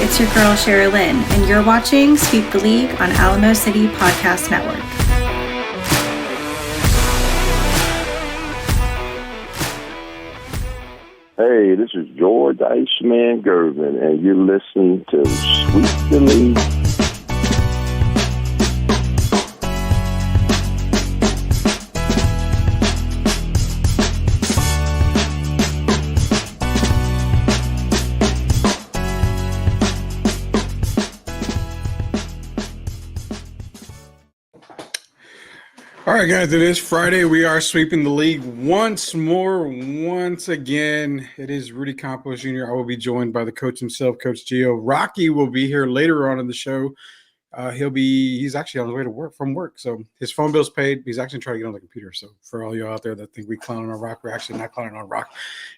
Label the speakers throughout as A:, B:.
A: it's your girl Sherry Lynn, and you're watching Sweep the League on Alamo City Podcast Network.
B: Hey, this is George Iceman Gervin, and you're listening to Sweep the League.
C: All right, guys, it is Friday. We are sweeping the league once again. It is Rudy Campos Jr. I will be joined by the coach himself, Coach Gio. Rocky will be here later on in the show. He's actually on the way to work from work. So his phone bill's paid. He's actually trying to get on the computer. So for all you out there that think we clowning on Rock, we're actually not clowning on Rock.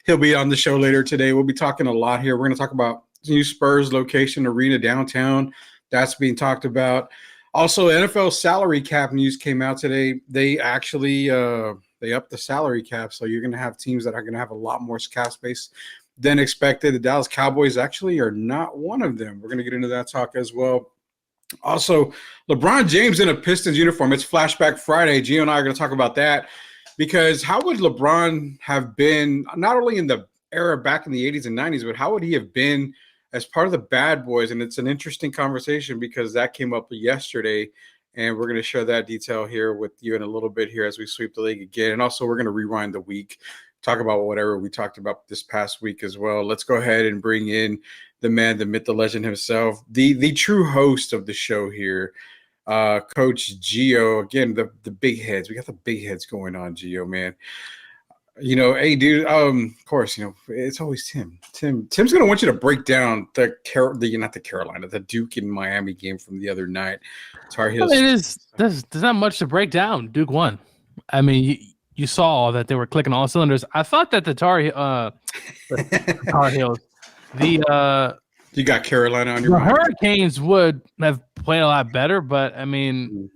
C: He'll be on the show later today. We'll be talking a lot here. We're going to talk about the new Spurs location, arena downtown. That's being talked about. Also, NFL salary cap news came out today. They actually they upped the salary cap, so you're going to have teams that are going to have a lot more cap space than expected. The Dallas Cowboys actually are not one of them. We're going to get into that talk as well. Also, LeBron James in a Pistons uniform. It's Flashback Friday. Gio and I are going to talk about that because how would LeBron have been, not only in the era back in the 80s and 90s, but how would he have been as part of the Bad Boys? And it's an interesting conversation because that came up yesterday, and we're going to share that detail here with you in a little bit here as we sweep the league again. And also, we're going to rewind the week, talk about whatever we talked about this past week as well. Let's go ahead and bring in the man, the myth, the legend himself, the true host of the show here, Coach Gio. Again, the big heads. We got the big heads going on, Gio, man. You know, hey, dude, of course, you know, it's always Tim. Tim's going to want you to break down the Duke and Miami game from the other night. Tar Heels.
D: There's not much to break down. Duke won. I mean, you saw that they were clicking all cylinders. I thought that the Tar Heels,
C: you got Carolina on your mind.
D: Hurricanes would have played a lot better, but I mean,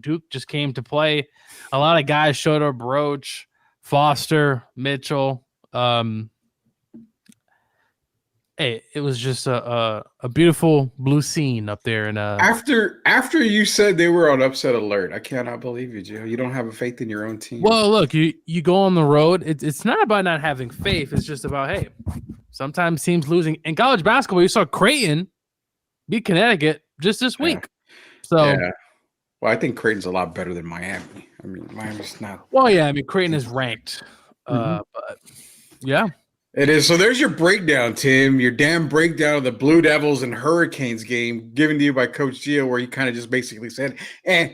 D: Duke just came to play. A lot of guys showed up. Roach, Foster, Mitchell. Hey, it was just a beautiful blue scene up there. And
C: after you said they were on upset alert, I cannot believe you, Joe. You don't have a faith in your own team.
D: Well, look, you go on the road. It's not about not having faith. It's just about, hey, sometimes teams losing. In college basketball, you saw Creighton beat Connecticut just this week. So. Yeah.
C: Well, I think Creighton's a lot better than Miami. I mean, Miami's not.
D: Well, yeah, I mean, Creighton is ranked. But, yeah.
C: It is. So there's your breakdown, Tim. Your damn breakdown of the Blue Devils and Hurricanes game given to you by Coach Gio, where he kind of just basically said,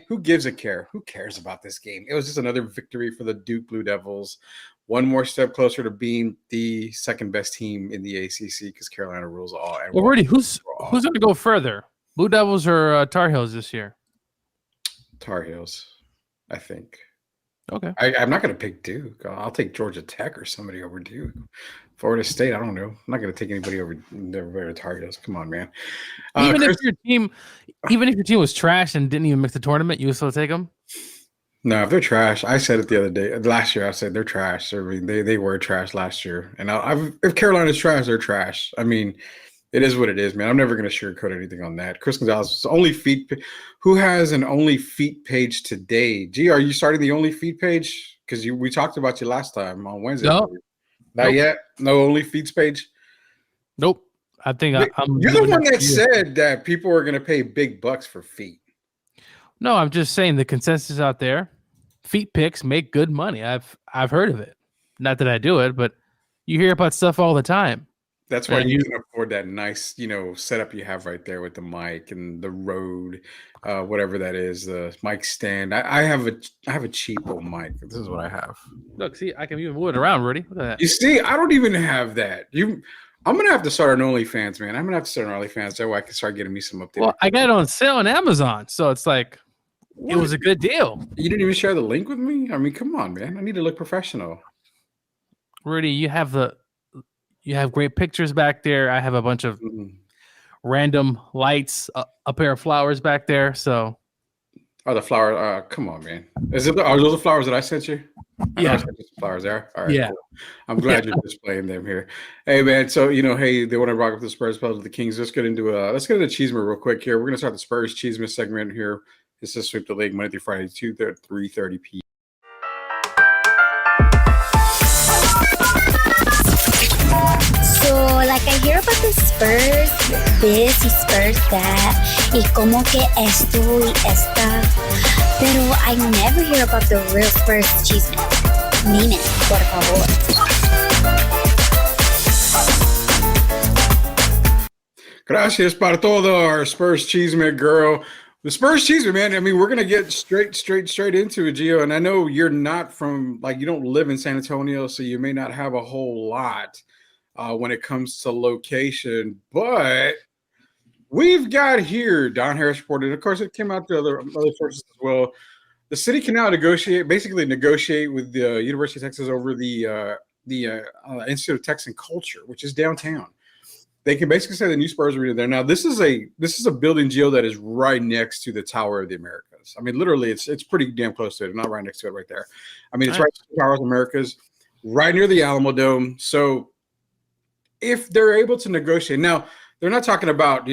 C: who gives a care? Who cares about this game? It was just another victory for the Duke Blue Devils. One more step closer to being the second best team in the ACC because Carolina rules all. And
D: well, Rudy, who's going to go further? Blue Devils or Tar Heels this year?
C: Tar Heels, I think.
D: Okay.
C: I'm not going to pick Duke. I'll take Georgia Tech or somebody over Duke. Florida State, I don't know. I'm not going to take anybody over Tar Heels. Come on, man.
D: Even if your team was trash and didn't even make the tournament, you would still take them?
C: No, if they're trash, I said it the other day. Last year, I said they're trash. I mean, they were trash last year. And if Carolina's trash, they're trash. I mean, it is what it is, man. I'm never going to sugarcoat anything on that. Chris Gonzalez, who has an Only Feet page today? Gee, are you starting the Only Feet page? Because we talked about you last time on Wednesday.
D: No.
C: Not yet? No Only Feet page?
D: Nope. I think I'm.
C: You're the one that said that people are going to pay big bucks for feet.
D: No, I'm just saying the consensus out there, feet picks make good money. I've heard of it. Not that I do it, but you hear about stuff all the time.
C: That's why you can afford that nice, setup you have right there with the mic and the Rode, whatever that is, the mic stand. I have a cheap old mic. This is what I have.
D: Look, see, I can even move it around, Rudy. Look at that.
C: You see, I don't even have that. I'm gonna have to start an OnlyFans, man. I'm gonna have to start an OnlyFans so I can start getting me some updates.
D: Well, I got it on sale on Amazon, so it's like it was a good deal.
C: You didn't even share the link with me? I mean, come on, man. I need to look professional.
D: Rudy, you have great pictures back there. I have a bunch of random lights, a pair of flowers back there. So
C: Oh, the flower. Come on, man. Are those the flowers that I sent you? I know I
D: Yeah.
C: sent you some flowers there. All right,
D: Yeah.
C: cool. I'm glad you're displaying them here. Hey, man. So hey, they want to rock up the Spurs, to the Kings. Let's get into Cheeseman real quick here. We're gonna start the Spurs Cheeseman segment here. This is Sweep the League Monday through Friday, 3:30 p.m.
E: So, like, I hear about the Spurs this y Spurs that, y como que esto y esta, pero I never hear about the real Spurs chisme. Nime, por favor.
C: Gracias para todo, our Spurs Cheeseman girl. The Spurs Cheeseman, man. I mean, we're gonna get straight into it, Gio. And I know you're not from, like, you don't live in San Antonio, so you may not have a whole lot when it comes to location. But we've got here, Don Harris reported. Of course, it came out to other sources as well. The city can now negotiate with the University of Texas over the Institute of Texan Culture, which is downtown. They can basically say the new Spurs Arena there. Now, this is a building, Gio, that is right next to the Tower of the Americas. I mean, literally, it's pretty damn close to it. Not right next to it, right there. I mean, it's right next to the Tower of the Americas, right near the Alamo Dome. So, if they're able to negotiate now, they're not talking about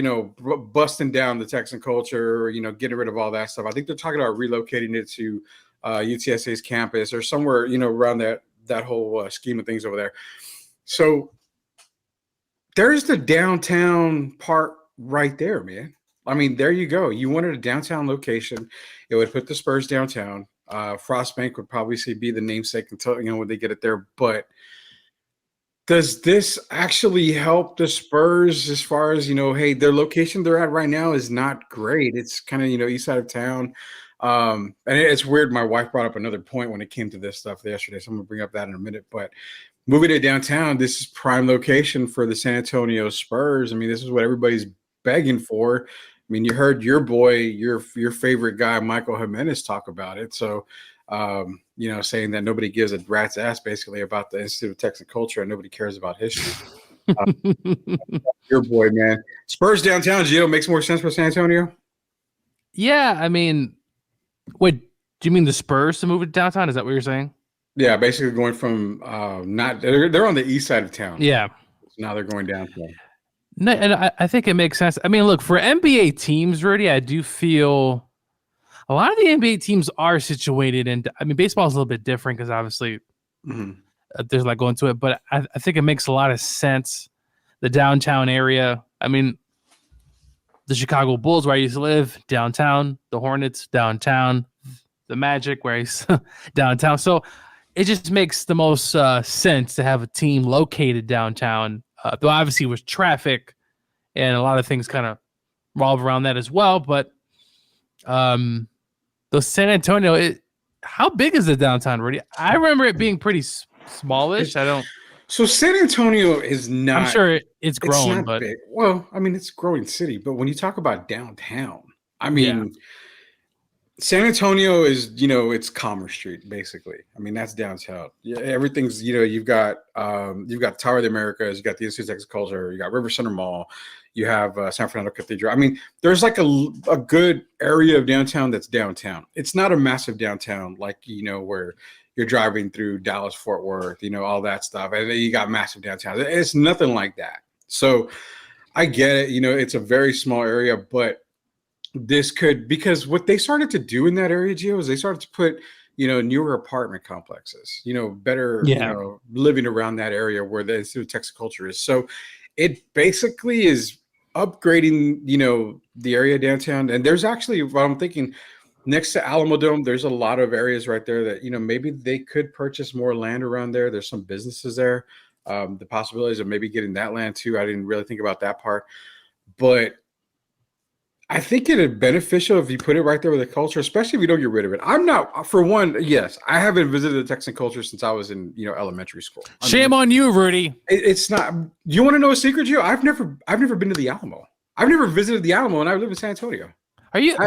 C: busting down the Texan culture or getting rid of all that stuff. I think they're talking about relocating it to UTSA's campus or somewhere around that whole scheme of things over there. So. There's the downtown part right there, man. I mean, there you go. You wanted a downtown location. It would put the Spurs downtown. Frostbank would probably be the namesake until when they get it there. But does this actually help the Spurs as far as hey, their location they're at right now is not great. It's kind of east side of town. And it's weird. My wife brought up another point when it came to this stuff yesterday, so I'm gonna bring up that in a minute. But moving to downtown, this is prime location for the San Antonio Spurs. I mean, this is what everybody's begging for. I mean, you heard your boy, your favorite guy, Michael Jimenez, talk about it. So, saying that nobody gives a rat's ass basically about the Institute of Texan Culture and nobody cares about history. Your boy, man. Spurs downtown, Gio, makes more sense for San Antonio?
D: Yeah, I mean, wait, do you mean the Spurs to move it downtown? Is that what you're saying?
C: Yeah, basically going from they're on the east side of town.
D: Yeah.
C: Now they're going downtown.
D: No, and I think it makes sense. I mean, look, for NBA teams, Rudy, I do feel a lot of the NBA teams are situated in. I mean, baseball is a little bit different because obviously there's a lot going to it, but I think it makes a lot of sense. The downtown area. I mean, the Chicago Bulls, where I used to live, downtown. The Hornets, downtown. The Magic, where he's downtown. So it just makes the most sense to have a team located downtown. Though obviously with traffic and a lot of things kind of revolve around that as well. But though San Antonio, how big is the downtown, Rudy? I remember it being pretty smallish.
C: So San Antonio is not.
D: I'm sure it's growing, but
C: big. Well, I mean, it's a growing city. But when you talk about downtown, I mean. Yeah. San Antonio is, it's Commerce Street, basically. I mean, that's downtown. Yeah, everything's, you've got Tower of the Americas, you got the Institute of Texas Culture, you got River Center Mall, you have San Fernando Cathedral. I mean, there's like a good area of downtown that's downtown. It's not a massive downtown like, where you're driving through Dallas, Fort Worth, all that stuff. And then you got massive downtown. It's nothing like that. So I get it. It's a very small area, but this could, because what they started to do in that area, Gio, is they started to put, newer apartment complexes, better, living around that area where the Institute of Texas Culture is. So it basically is upgrading, the area downtown. And there's actually, what I'm thinking, next to Alamo Dome, there's a lot of areas right there that, maybe they could purchase more land around there. There's some businesses there. The possibilities of maybe getting that land too. I didn't really think about that part, but I think it'd be beneficial if you put it right there with the culture, especially if you don't get rid of it. I'm not, for one, yes, I haven't visited the Texan culture since I was in, elementary school.
D: Shame on you, Rudy.
C: It's not. You want to know a secret, Gio? I've never been to the Alamo. I've never visited the Alamo, and I live in San Antonio.
D: Are you,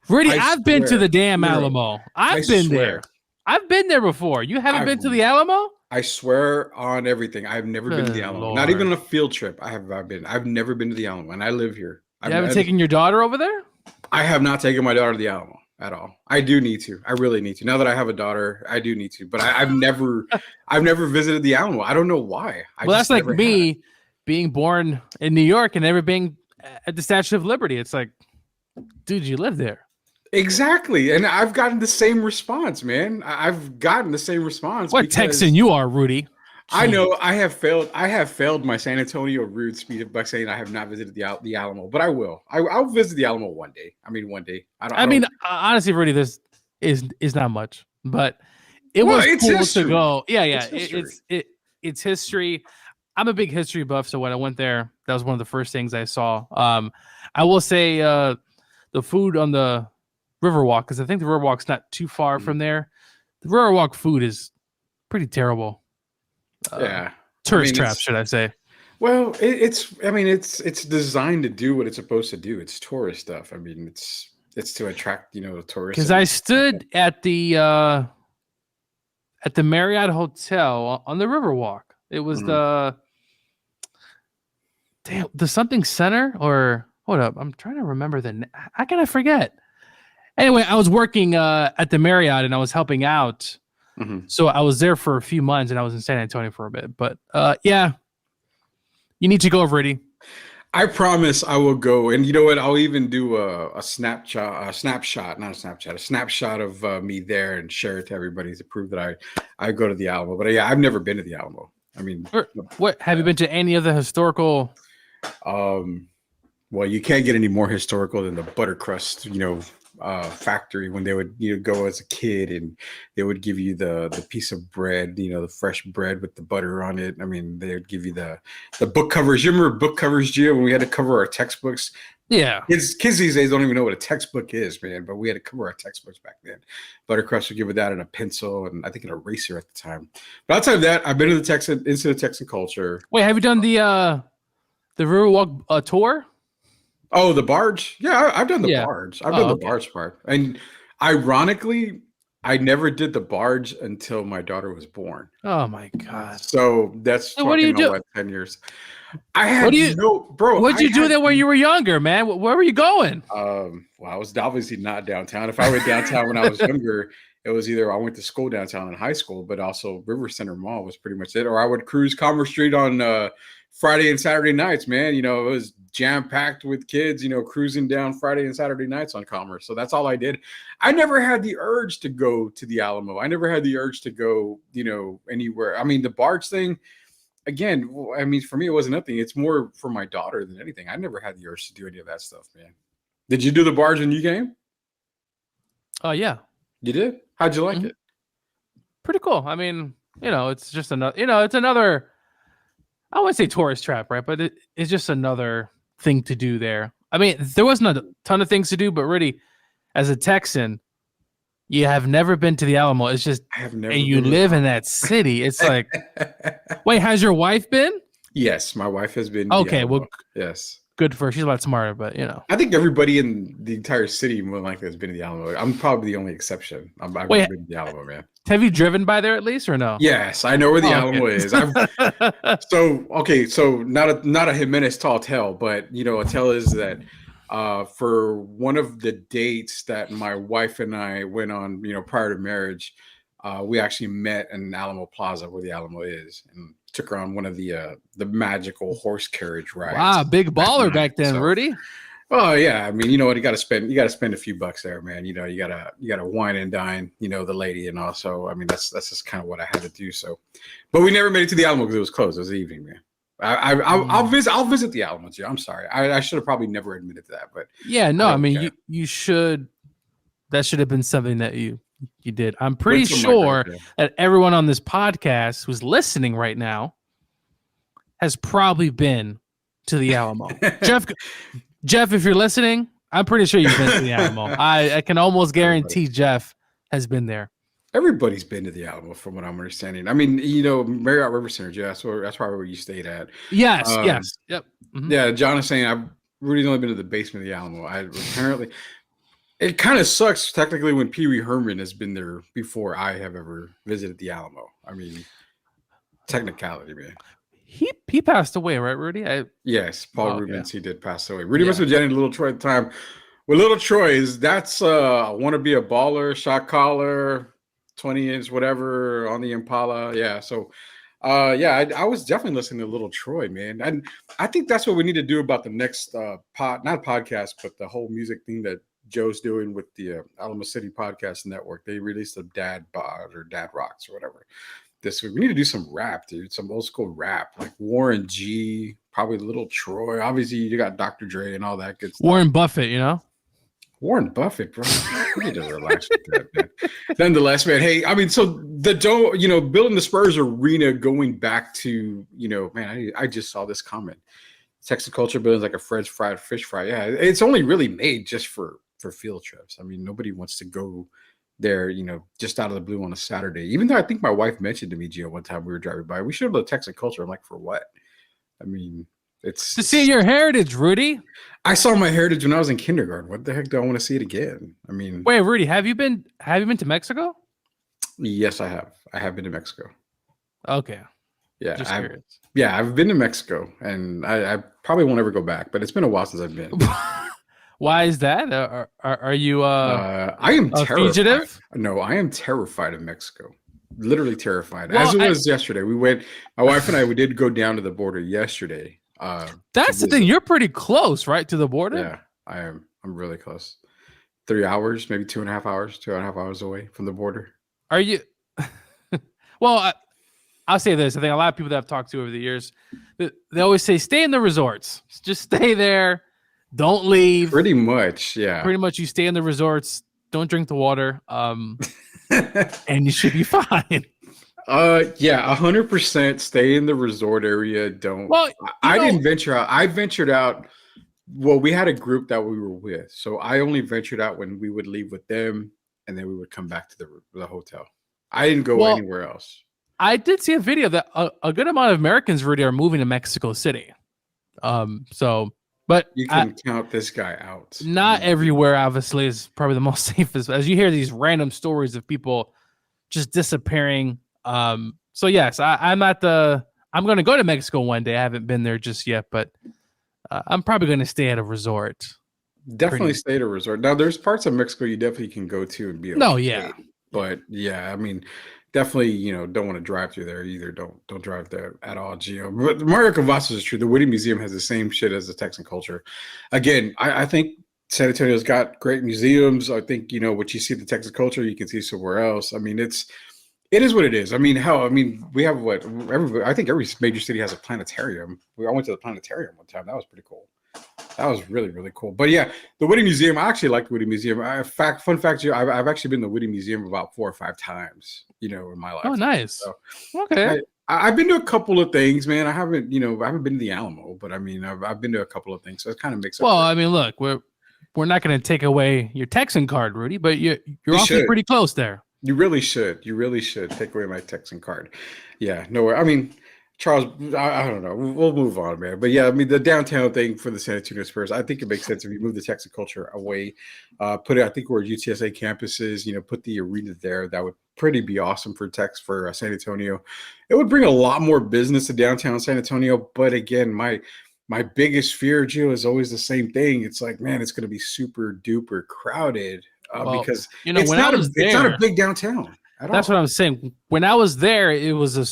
D: Rudy? I've been to the damn Alamo. I've been there. I've been there before. You haven't been to the Alamo?
C: I swear on everything. I've never been to the Alamo. Lord. Not even on a field trip. I've been. I've never been to the Alamo, and I live here.
D: You haven't taken your daughter over there?
C: I have not taken my daughter to the Alamo. at all. I do need to. I really need to. Now that I have a daughter, I do need to. But I've never visited the Alamo. I don't know why.
D: Well, that's like me being born in New York and never being at the Statue of Liberty. It's like, dude, you live there.
C: Exactly. And I've gotten the same response, man. I've gotten the same response.
D: What Texan you are, Rudy?
C: I know I have failed my San Antonio roots by saying I have not visited the Alamo, but I will. I'll visit the Alamo one day. I mean, one day.
D: Honestly, Rudy, this is not much, but it was cool history. To go. Yeah. It's history. I'm a big history buff, so when I went there, that was one of the first things I saw. I will say the food on the Riverwalk, because I think the Riverwalk's not too far from there. The Riverwalk food is pretty terrible. Tourist trap, should I say?
C: Well, it's designed to do what it's supposed to do. It's tourist stuff. I mean, it's to attract tourists.
D: Because I stood at the Marriott Hotel on the Riverwalk. It was the something center, or hold up, I'm trying to remember how can I forget? Anyway, I was working at the Marriott and I was helping out. So I was there for a few months and I was in San Antonio for a bit. But yeah, you need to go, Rudy.
C: I promise I will go. And you know what? I'll even do a snapshot of me there and share it to everybody to prove that I go to the Alamo. But yeah, I've never been to the Alamo. I mean,
D: what have you been to any of the historical?
C: Well, you can't get any more historical than the Buttercrust, factory, when they would go as a kid and they would give you the piece of bread, the fresh bread with the butter on it. I mean, they would give you the book covers. You remember book covers, Gio, when we had to cover our textbooks?
D: Yeah.
C: Kids these days don't even know what a textbook is, man, but we had to cover our textbooks back then. Buttercrust would give it that and a pencil and I think an eraser at the time. But outside of that, I've been to into the Texan culture.
D: Wait, have you done the Riverwalk tour?
C: Oh, the barge? Yeah, I've done the barge. I've done the barge part. And ironically, I never did the barge until my daughter was born.
D: Oh my God.
C: So that's
D: what do you do?
C: 10 years. I had bro.
D: What'd you do there when you were younger, man? Where were you going?
C: Well, I was obviously not downtown. If I went downtown when I was younger, it was either I went to school downtown in high school, but also River Center Mall was pretty much it. Or I would cruise Commerce Street on Friday and Saturday nights, man. It was jam-packed with kids, cruising down Friday and Saturday nights on Commerce. So that's all I did. I never had the urge to go to the Alamo. I never had the urge to go, anywhere. I mean, the barge thing, again, for me, it wasn't nothing. It's more for my daughter than anything. I never had the urge to do any of that stuff, man. Did you do the barge when you came?
D: Oh, yeah.
C: You did? How'd you like it?
D: Pretty cool. I mean, it's just another, I wouldn't say tourist trap, right? But it's just another thing to do there. I mean, there wasn't a ton of things to do, but really, as a Texan, you have never been to the Alamo. It's just, and you live in that city. It's like, wait, has your wife been?
C: Yes, my wife has been.
D: Okay, well,
C: yes.
D: Good for her. She's a lot smarter, but
C: I think everybody in the entire city more likely has been to the Alamo. I'm probably the only exception. I've been to the Alamo, man.
D: Have you driven by there at least, or no?
C: Yes, I know where the Alamo is. So not a Jimenez tall tale, but a tell is that for one of the dates that my wife and I went on, prior to marriage, we actually met in Alamo Plaza where the Alamo is, and took her on one of the magical horse carriage rides.
D: Wow, big baller back then, Rudy.
C: Oh yeah, I mean, you know what? You got to spend a few bucks there, man. You gotta wine and dine, the lady, and also, I mean, that's just kind of what I had to do. So, but we never made it to the Alamo because it was closed. It was the evening, man. I'll visit the Alamo too. I'm sorry, I should have probably never admitted to that, but
D: yeah, no, I mean, you should. That should have been something that you did. I'm pretty sure that everyone on this podcast who's listening right now has probably been to the Alamo. Jeff, if you're listening, I'm pretty sure you've been to the Alamo. I can almost guarantee Jeff has been there.
C: Everybody's been to the Alamo, from what I'm understanding. I mean, Marriott River Center, that's probably where you stayed at.
D: Yes, yep.
C: Mm-hmm. Yeah, John is saying I've really only been to the basement of the Alamo. Apparently, it kind of sucks technically when Pee Wee Herman has been there before I have ever visited the Alamo. I mean, technicality, man.
D: He passed away, right, Rudy?
C: Yes, Paul Rubens, he did pass away. Rudy must have been Jenny Little Troy at the time. With Little Troy's, that's want to be a baller, shot caller, 20-inch, whatever on the Impala. Yeah. So, I was definitely listening to Little Troy, man. And I think that's what we need to do about the next not podcast, but the whole music thing that Joe's doing with the Alamo City Podcast Network. They released a Dad Bod or Dad Rocks or whatever this week. We need to do some rap, dude. Some old school rap, like Warren G, probably Little Troy. Obviously, you got Dr. Dre and all that good stuff.
D: Warren Buffett, you know?
C: Warren Buffett, bro. We need to relax with that, man. Nonetheless, man. Hey, I mean, so building the Spurs arena, going back to, man, I just saw this comment. Texas culture building like a Fred's fried fish fry. Yeah, it's only really made just for field trips. I mean, nobody wants to go there, just out of the blue on a Saturday. Even though I think my wife mentioned to me, Gio, one time we were driving by, we should have the Texas culture. I'm like, for what? I mean, it's
D: to see your heritage, Rudy.
C: I saw my heritage when I was in kindergarten. What the heck do I want to see it again? I mean,
D: wait, Rudy, have you been to Mexico?
C: Yes, I have. I have been to Mexico.
D: Okay.
C: Yeah, I've been to Mexico, and I probably won't ever go back. But it's been a while since I've been.
D: Why is that? Are you
C: I am
D: a
C: terrified.
D: fugitive?
C: No, I am terrified of Mexico. Literally terrified. Well, as it was yesterday. My wife and I, we did go down to the border yesterday.
D: That's the thing. You're pretty close, right, to the border?
C: Yeah, I am. I'm really close. 3 hours, maybe 2.5 hours, 2.5 hours away from the border.
D: Are you? Well, I'll say this. I think a lot of people that I've talked to over the years, they always say, stay in the resorts. Just stay there. Don't leave.
C: Pretty much, yeah.
D: Pretty much you stay in the resorts. Don't drink the water. And you should be fine.
C: 100% stay in the resort area. Don't. Well, I didn't venture out. I ventured out. Well, we had a group that we were with. So I only ventured out when we would leave with them and then we would come back to the hotel. I didn't go anywhere else.
D: I did see a video that a good amount of Americans really are moving to Mexico City. But
C: you can count this guy out.
D: Not everywhere, obviously, is probably the most safest. As you hear these random stories of people just disappearing. So yes, I'm going to go to Mexico one day. I haven't been there just yet, but I'm probably going to stay at a resort.
C: Definitely stay at a resort. Now, there's parts of Mexico you definitely can go to and be okay.
D: No, yeah.
C: But yeah, I mean, definitely, don't want to drive through there either. Don't drive there at all, Gio. But Mario Cavazos is true. The Whitty Museum has the same shit as the Texan culture. Again, I think San Antonio's got great museums. I think, what you see the Texas culture, you can see somewhere else. I mean, it is what it is. I mean, we have I think every major city has a planetarium. I went to the planetarium one time. That was pretty cool. That was really, really cool. But yeah, the Whitty Museum, I actually like the Whitty Museum. Fun fact, I've actually been to the Whitty Museum about 4 or 5 times, in my life.
D: Oh, nice. So, okay.
C: I've been to a couple of things, man. I haven't been to the Alamo, but I mean, I've been to a couple of things. So it kind of makes sense.
D: Well, I mean, look, we're not going to take away your Texan card, Rudy, but you're awfully pretty close there.
C: You really should. You really should take away my Texan card. Yeah, no way. I mean, Charles, I don't know. We'll move on, man. But yeah, I mean, the downtown thing for the San Antonio Spurs, I think it makes sense if you move the Texas culture away, put it, I think where UTSA campus is, put the arena there. That would pretty be awesome for San Antonio. It would bring a lot more business to downtown San Antonio. But again, my biggest fear, Gio, is always the same thing. It's like, man, it's going to be super duper crowded because it's not a big downtown at all.
D: That's what I'm saying. When I was there, it was a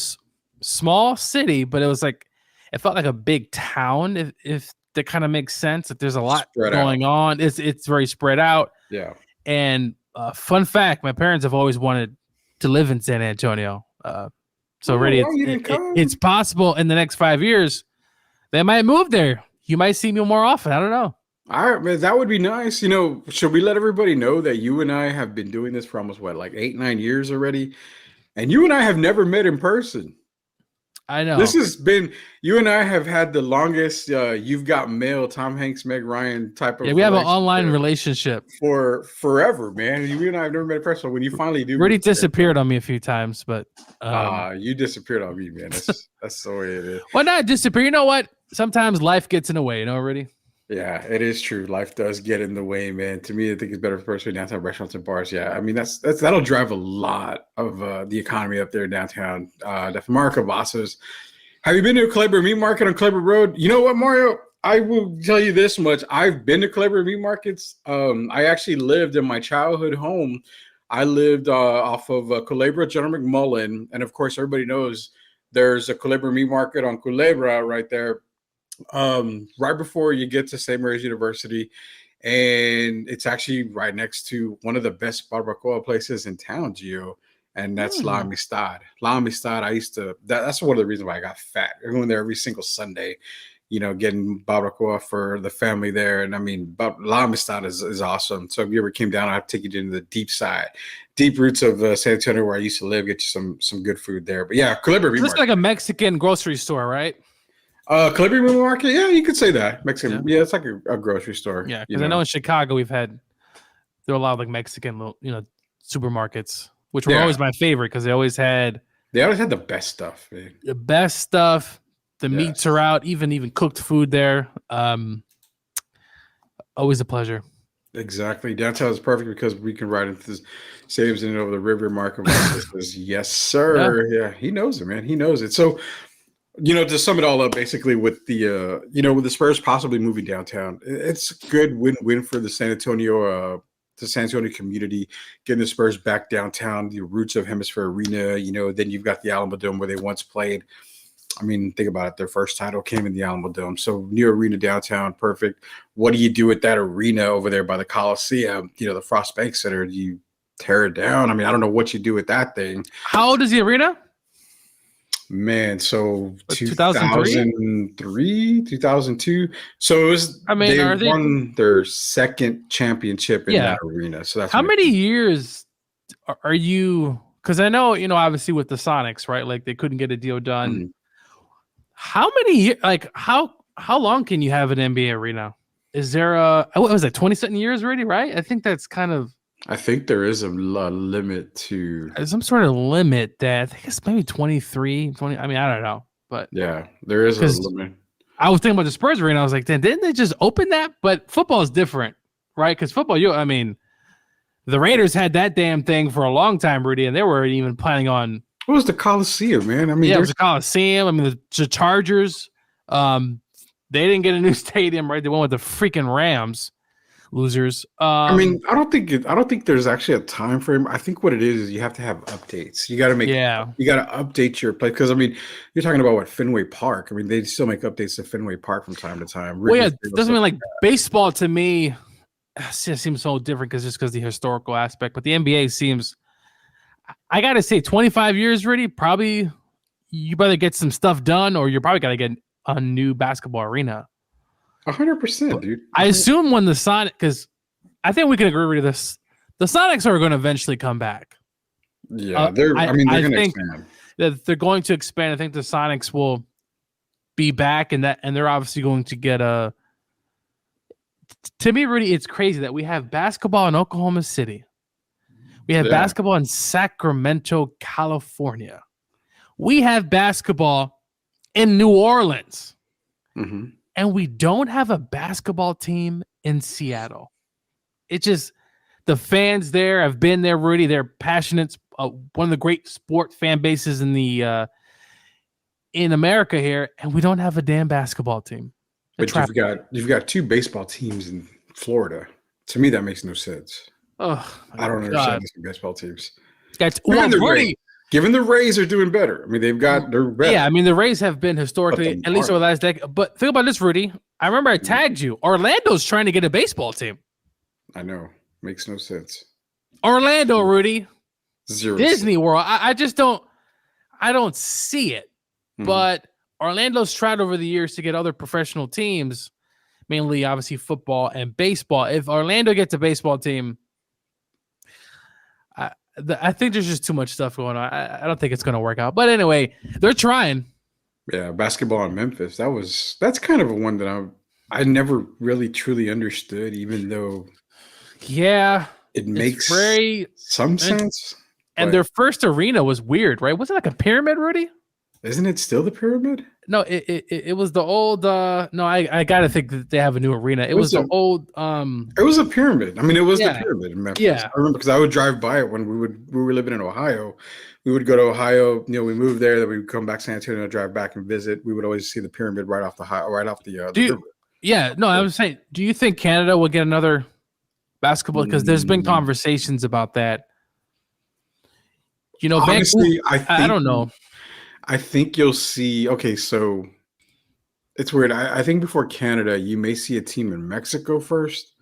D: small city, but it was like it felt like a big town. If that kind of makes sense. That there's a lot going on. It's very spread out.
C: Yeah.
D: And fun fact, my parents have always wanted to live in San Antonio. So really, it's possible in the next 5 years they might move there. You might see me more often. I don't know.
C: All right, man, that would be nice. Should we let everybody know that you and I have been doing this for almost 8-9 years already, and you and I have never met in person.
D: I know.
C: This has been, you and I have had the longest You've Got Mail, Tom Hanks, Meg Ryan type of.
D: Yeah, we have an online relationship
C: for forever, man. You and I have never met in person. When you finally do,
D: Rudy disappeared on me a few times, but
C: you disappeared on me, man. That's the way it is.
D: Well, not disappear. You know what? Sometimes life gets in the way. Rudy.
C: Yeah, it is true. Life does get in the way, man. To me, I think it's better for personally downtown restaurants and bars. Yeah, I mean that'll drive a lot of the economy up there downtown. Mario Cavazos. Have you been to a Claiborne Meat Market on Claiborne Road? You know what, Mario? I will tell you this much. I've been to Culebra meat markets. I actually lived in my childhood home. I lived off of Culebra, General McMullen. And of course, everybody knows there's a Culebra meat market on Culebra right there, right before you get to St. Mary's University. And it's actually right next to one of the best barbacoa places in town, Gio. And that's La Amistad. La Amistad, that's one of the reasons why I got fat. I go in there every single Sunday, getting barbacoa for the family there. And I mean, La Amistad is awesome. So if you ever came down, I'd take you into the deep roots of San Antonio where I used to live, get you some good food there. But yeah, Culebra.
D: It's like a Mexican grocery store, right?
C: Culebra Meat Market, yeah, you could say that. Mexican, yeah, it's like a grocery store.
D: Yeah, because I know in Chicago there are a lot of like Mexican, supermarkets, which were always my favorite because they always had
C: the best stuff, man.
D: The best stuff. The meats are out, even cooked food there. Always a pleasure.
C: Exactly. Downtown is perfect because we can ride into this saves in over the river market. Yes, sir. Yeah, he knows it, man. He knows it. So, to sum it all up, basically with the with the Spurs possibly moving downtown, it's a good win-win for the San Antonio community, getting the Spurs back downtown, the roots of Hemisphere Arena. Then you've got the Alamo Dome where they once played. I mean, think about it. Their first title came in the Alamo Dome. So new arena downtown, perfect. What do you do with that arena over there by the Coliseum? The Frost Bank Center. Do you tear it down? I mean, I don't know what you do with that thing.
D: How old is the arena?
C: Man, so 2003, 2002. So it was. I mean, they won their second championship in that arena. So that's
D: how many years are you? Because I know, obviously with the Sonics, right? Like they couldn't get a deal done. Mm-hmm. How many years? Like how long can you have an NBA arena? Is there what was it, 20-something years already? Right? I think that's kind of.
C: I think there is a limit to
D: some sort of limit that I think it's maybe 23, 20. I mean, I don't know, but
C: yeah, there is a limit.
D: I was thinking about the Spurs arena. I was like, didn't they just open that? But football is different, right? Because football, the Raiders had that damn thing for a long time, Rudy, and they were even planning on.
C: What was the Coliseum, man? I mean,
D: it was the Coliseum. I mean, the Chargers. They didn't get a new stadium, right? They went with the freaking Rams. Losers.
C: I mean, I don't think there's actually a time frame. I think what it is you have to have updates. You got to you got to update your play because I mean, you're talking about what Fenway Park. I mean, they still make updates to Fenway Park from time to time.
D: Well, yeah, it doesn't mean like baseball to me seems so different because the historical aspect. But the NBA seems, I got to say, 25 years really. Probably you better get some stuff done, or you're probably got to get a new basketball arena.
C: 100%, dude.
D: I assume when the Sonic, because I think we can agree with this, the Sonics are going to eventually come back.
C: Yeah, they're going to expand.
D: That they're going to expand. I think the Sonics will be back, and they're obviously going to get a. To me, Rudy, it's crazy that we have basketball in Oklahoma City. We have basketball in Sacramento, California. We have basketball in New Orleans.
C: Mm-hmm.
D: And we don't have a basketball team in Seattle. It just, the fans there have been there, Rudy. They're passionate. One of the great sport fan bases in America here, and we don't have a damn basketball team.
C: But you've got two baseball teams in Florida. To me, that makes no sense.
D: Oh,
C: I don't understand these baseball teams.
D: Given
C: the Rays are doing better. I mean, they're better.
D: Yeah, I mean, the Rays have been historically, at least over the last decade. But think about this, Rudy. I remember I tagged you. Orlando's trying to get a baseball team.
C: I know. Makes no sense.
D: Orlando, Rudy.
C: Zero.
D: Disney World. I just don't see it. Mm-hmm. But Orlando's tried over the years to get other professional teams, mainly obviously football and baseball. If Orlando gets a baseball team, I think there's just too much stuff going on. I don't think it's going to work out. But anyway, they're trying.
C: Yeah, basketball in Memphis. That's kind of a one that I never really truly understood, even though it makes some sense.
D: And their first arena was weird, right? Was it like a pyramid, Rudy?
C: Isn't it still the pyramid?
D: No, it was the old. No, I gotta think that they have a new arena. It was the old.
C: It was a pyramid. I mean, it was the pyramid in Memphis.
D: Yeah,
C: I remember because I would drive by it when we were living in Ohio. We would go to Ohio. We moved there. Then we would come back to San Antonio, drive back and visit. We would always see the pyramid right off the river.
D: Yeah, no, I was saying, do you think Canada will get another basketball? Because there's been conversations about that.
C: Honestly,
D: Vancouver, I don't know.
C: I think you'll see. Okay, so it's weird. I think before Canada, you may see a team in Mexico first,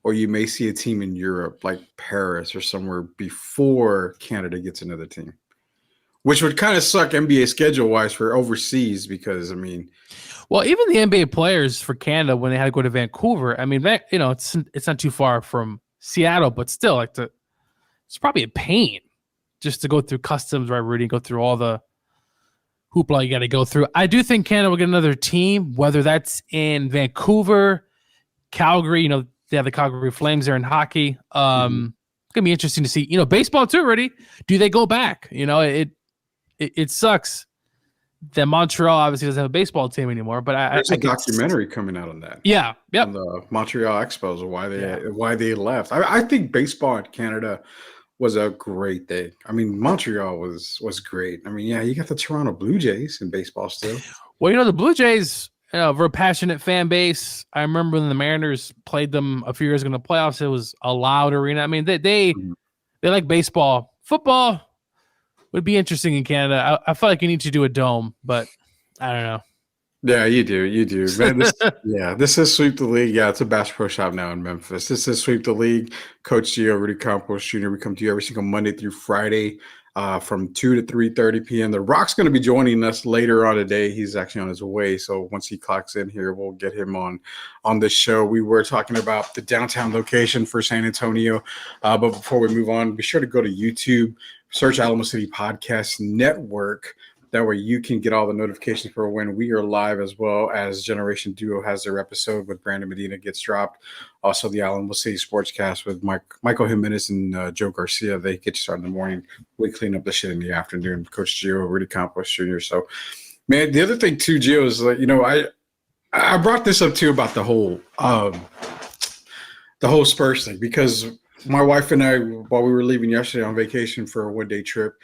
C: or you may see a team in Europe, like Paris or somewhere, before Canada gets another team. Which would kind of suck NBA schedule wise for overseas because
D: well, even the NBA players for Canada when they had to go to Vancouver, it's not too far from Seattle, but still, it's probably a pain just to go through customs, right, Rudy? Go through all the hoopla you got to go through. I do think Canada will get another team, whether that's in Vancouver, Calgary. They have the Calgary Flames there in hockey. It's gonna be interesting to see. Baseball too, Rudy. Do they go back? It sucks that Montreal obviously doesn't have a baseball team anymore. But
C: there's a documentary coming out on that.
D: Yeah, yep.
C: On the Montreal Expos, why they left. I think baseball in Canada was a great thing. Montreal was great. You got the Toronto Blue Jays in baseball still.
D: Well, the Blue Jays, very passionate fan base. I remember when the Mariners played them a few years ago in the playoffs. It was a loud arena. They like baseball. Football would be interesting in Canada. I feel like you need to do a dome, but I don't know.
C: Yeah, you do. Man, this is Sweep the League. Yeah, it's a Bass Pro Shop now in Memphis. This is Sweep the League. Coach Gio, Rudy Campos Jr. We come to you every single Monday through Friday from 2 to 3:30 p.m. The Rock's going to be joining us later on today. He's actually on his way, so once he clocks in here, we'll get him on the show. We were talking about the downtown location for San Antonio, but before we move on, be sure to go to YouTube, search Alamo City Podcast Network. That way you can get all the notifications for when we are live, as well as Generation Duo has their episode with Brandon Medina gets dropped. Also, the Alamo City Sportscast with Michael Jimenez and Joe Garcia. They get you started in the morning. We clean up the shit in the afternoon. Coach Gio, Rudy Campos Jr. So, man, the other thing too, Gio, is I brought this up too about the whole Spurs thing, because my wife and I, while we were leaving yesterday on vacation for a one-day trip,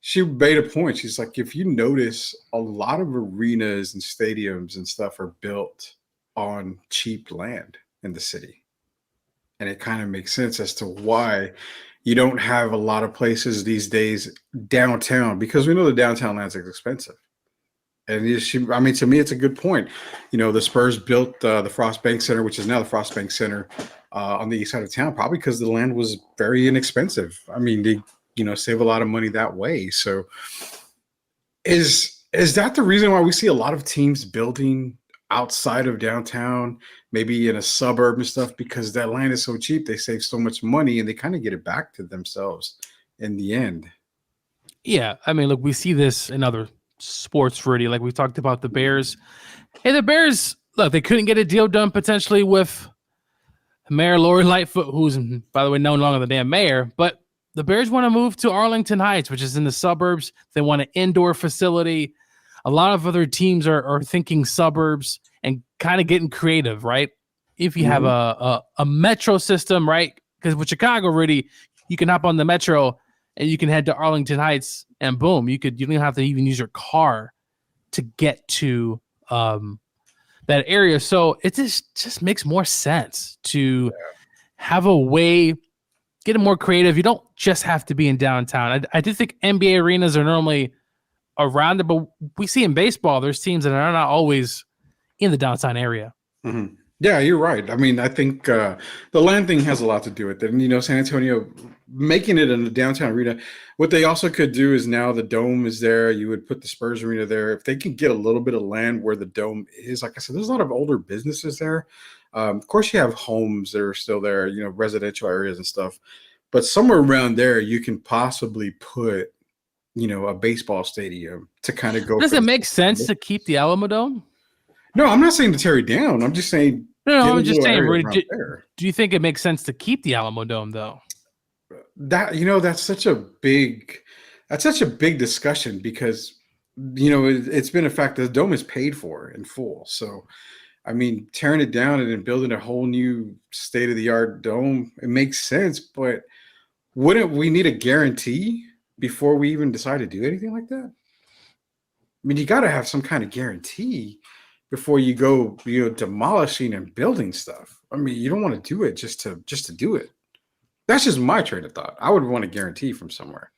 C: she made a point. She's like, if you notice, a lot of arenas and stadiums and stuff are built on cheap land in the city. And it kind of makes sense as to why you don't have a lot of places these days downtown, because we know the downtown land's expensive. And to me, it's a good point. The Spurs built the Frost Bank Center, which is now the Frost Bank Center on the east side of town, probably because the land was very inexpensive. They save a lot of money that way. So is that the reason why we see a lot of teams building outside of downtown, maybe in a suburb and stuff, because that land is so cheap, they save so much money and they kind of get it back to themselves in the end?
D: Yeah. Look, we see this in other sports, Rudy. Like we talked about the Bears. Hey, the Bears, look, they couldn't get a deal done potentially with Mayor Lori Lightfoot, who's, by the way, no longer the damn mayor, but the Bears want to move to Arlington Heights, which is in the suburbs. They want an indoor facility. A lot of other teams are thinking suburbs and kind of getting creative, right? If you have a metro system, right? Because with Chicago, Rudy, you can hop on the metro and you can head to Arlington Heights, and boom, you don't have to even use your car to get to that area. So it just makes more sense to have a way. Get it more creative. You don't just have to be in downtown. I do think NBA arenas are normally around it, but we see in baseball, there's teams that are not always in the downtown area.
C: Mm-hmm. Yeah, you're right. I think the land thing has a lot to do with it. And, San Antonio, making it in a downtown arena, what they also could do is now the Dome is there. You would put the Spurs arena there. If they can get a little bit of land where the Dome is, like I said, there's a lot of older businesses there. Of course, you have homes that are still there, residential areas and stuff. But somewhere around there, you can possibly put, a baseball stadium to kind of go.
D: Does it make sense to keep the Alamo Dome?
C: No, I'm not saying to tear it down. I'm just saying.
D: No, I'm just saying. Do you think it makes sense to keep the Alamo Dome, though?
C: That's such a big discussion, because, it's been a fact that the Dome is paid for in full. So, tearing it down and then building a whole new state-of-the-art dome, it makes sense. But wouldn't we need a guarantee before we even decide to do anything like that? You got to have some kind of guarantee before you go, demolishing and building stuff. I mean, you don't want to do it just to do it. That's just my train of thought. I would want a guarantee from somewhere.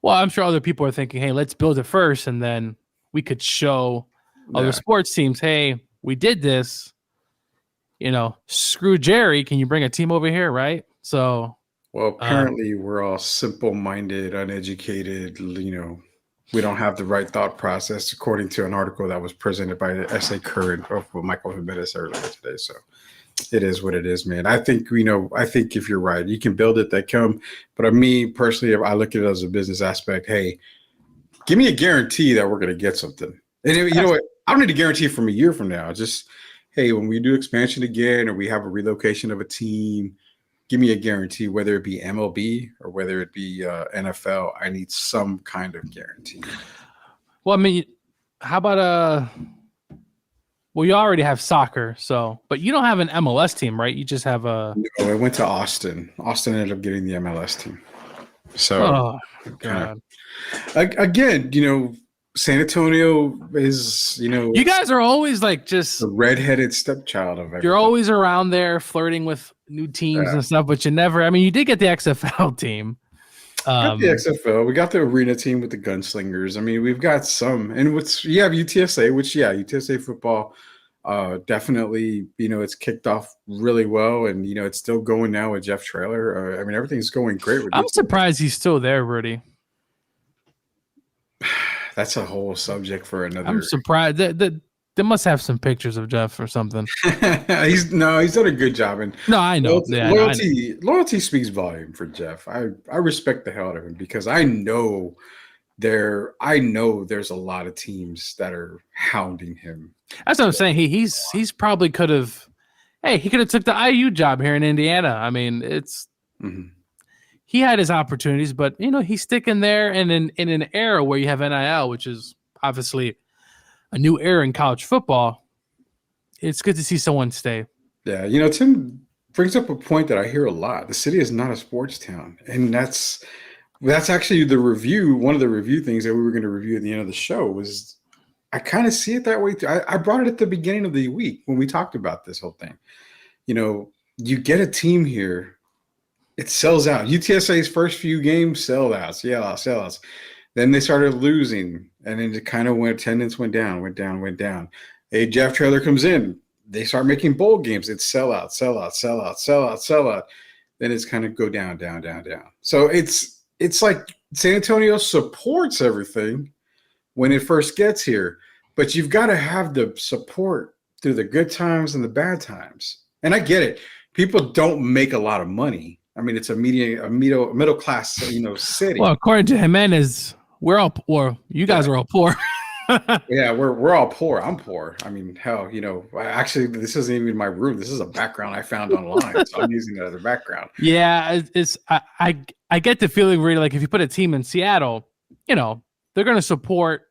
D: Well, I'm sure other people are thinking, hey, let's build it first, and then we could show other sports teams, hey, we did this. Screw Jerry. Can you bring a team over here, right? So,
C: well, apparently we're all simple-minded, uneducated. We don't have the right thought process, according to an article that was presented by the SA Current of Michael Jimenez earlier today. So, it is what it is, man. I think if you're right, you can build it. They come, but me personally, I look at it as a business aspect. Hey, give me a guarantee that we're going to get something. And you know what? I don't need a guarantee from a year from now. Just, hey, when we do expansion again or we have a relocation of a team, give me a guarantee, whether it be MLB or whether it be NFL. I need some kind of guarantee.
D: Well, I mean, how about well, you already have soccer, but you don't have an MLS team, right? You just have a.
C: No, I went to Austin. Austin ended up getting the MLS team. So,
D: God.
C: Again, San Antonio is,
D: you guys are always like just
C: the redheaded stepchild of everything.
D: You're always around there flirting with new teams and stuff, but you never. I mean, you did get the XFL team.
C: Got the XFL. We got the arena team with the gunslingers. I mean, we've got some, and you have UTSA, which UTSA football, definitely. It's kicked off really well, and it's still going now with Jeff Traylor. I mean, everything's going great.
D: I'm surprised he's still there, Rudy.
C: That's a whole subject for another.
D: I'm surprised that they must have some pictures of Jeff or something.
C: He's done a good job. And
D: no, I know.
C: Loyalty speaks volume for Jeff. I respect the hell out of him because I know there's a lot of teams that are hounding him.
D: That's what I'm saying. He's probably could have. Hey, he could have took the IU job here in Indiana. I mean, it's. Mm-hmm. He had his opportunities, but he's sticking there, and in an era where you have NIL, which is obviously a new era in college football, it's good to see someone stay.
C: Yeah, Tim brings up a point that I hear a lot. The city is not a sports town, and that's actually the review. One of the review things that we were going to review at the end of the show was I kind of see it that way too. I brought it at the beginning of the week when we talked about this whole thing. You get a team here. It sells out. UTSA's first few games, sellouts. Then they started losing, and then it kind of attendance went down. Hey, Jeff Traylor comes in. They start making bowl games. It's sellout. Then it's kind of go down. So it's like San Antonio supports everything when it first gets here, but you've got to have the support through the good times and the bad times. And I get it. People don't make a lot of money. I mean, it's a middle class, city.
D: Well, according to Jimenez, we're all poor. You guys are all poor.
C: Yeah, we're all poor. I'm poor. I mean, hell, actually, this isn't even my room. This is a background I found online, so I'm using it as a background.
D: Yeah, I get the feeling really like if you put a team in Seattle, they're going to support.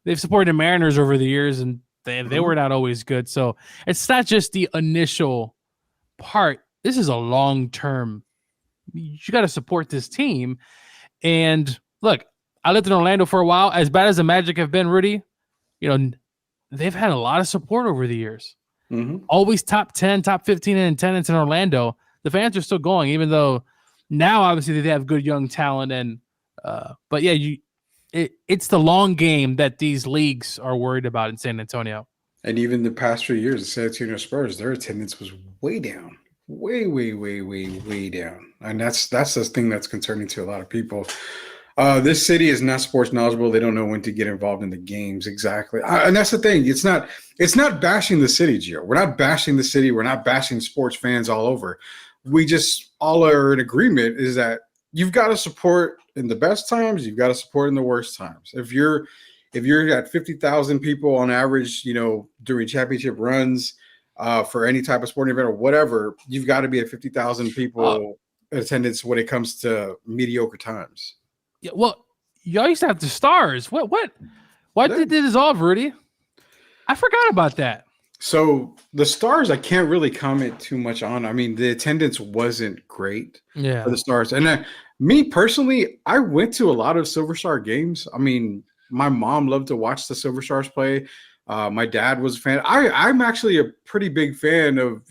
D: They've supported the Mariners over the years, and they were not always good. So it's not just the initial part. This is a long-term. You got to support this team. And look, I lived in Orlando for a while. As bad as the Magic have been, Rudy, they've had a lot of support over the years. Mm-hmm. Always top 10, top 15 in attendance in Orlando. The fans are still going, even though now obviously they have good young talent. And but yeah, it's the long game that these leagues are worried about in San Antonio.
C: And even the past few years, the San Antonio Spurs, their attendance was way down. Way down. And that's the thing that's concerning to a lot of people. This city is not sports knowledgeable. They don't know when to get involved in the games exactly. And that's the thing. It's not bashing the city, Gio. We're not bashing the city. We're not bashing sports fans all over. We just all are in agreement is that you've got to support in the best times. You've got to support in the worst times. If you're at 50,000 people on average, during championship runs, for any type of sporting event or whatever, you've got to be at 50,000 people attendance when it comes to mediocre times.
D: Yeah, well, y'all used to have the Stars. What? Why did they dissolve, Rudy? I forgot about that.
C: So the Stars, I can't really comment too much on. I mean, the attendance wasn't great for the Stars. And me personally, I went to a lot of Silver Star games. I mean, my mom loved to watch the Silver Stars play. My dad was a fan. I'm actually a pretty big fan of,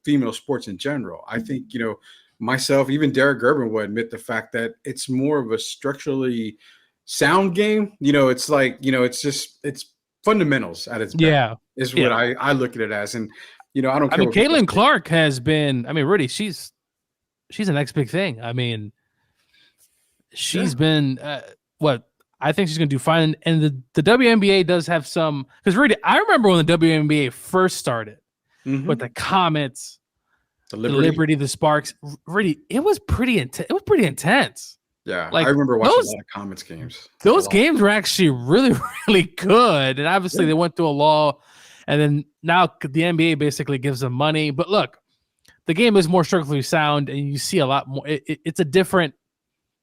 C: female sports in general. I think, myself, even Derek Gerben will admit the fact that it's more of a structurally sound game. It's like, it's fundamentals at its best is what I look at it as. And, I don't care.
D: Caitlin Clark has been, really, she's the next big thing. She's been, I think she's going to do fine. And the WNBA does have some, because really, I remember when the WNBA first started with the Comets, the Liberty, the Sparks. Really, it was pretty intense. It was pretty intense.
C: Yeah, I remember watching a lot of Comets games.
D: Those games were actually really, really good. And obviously, they went through a law. And then now the NBA basically gives them money. But look, the game is more structurally sound, and you see a lot more. It's a different,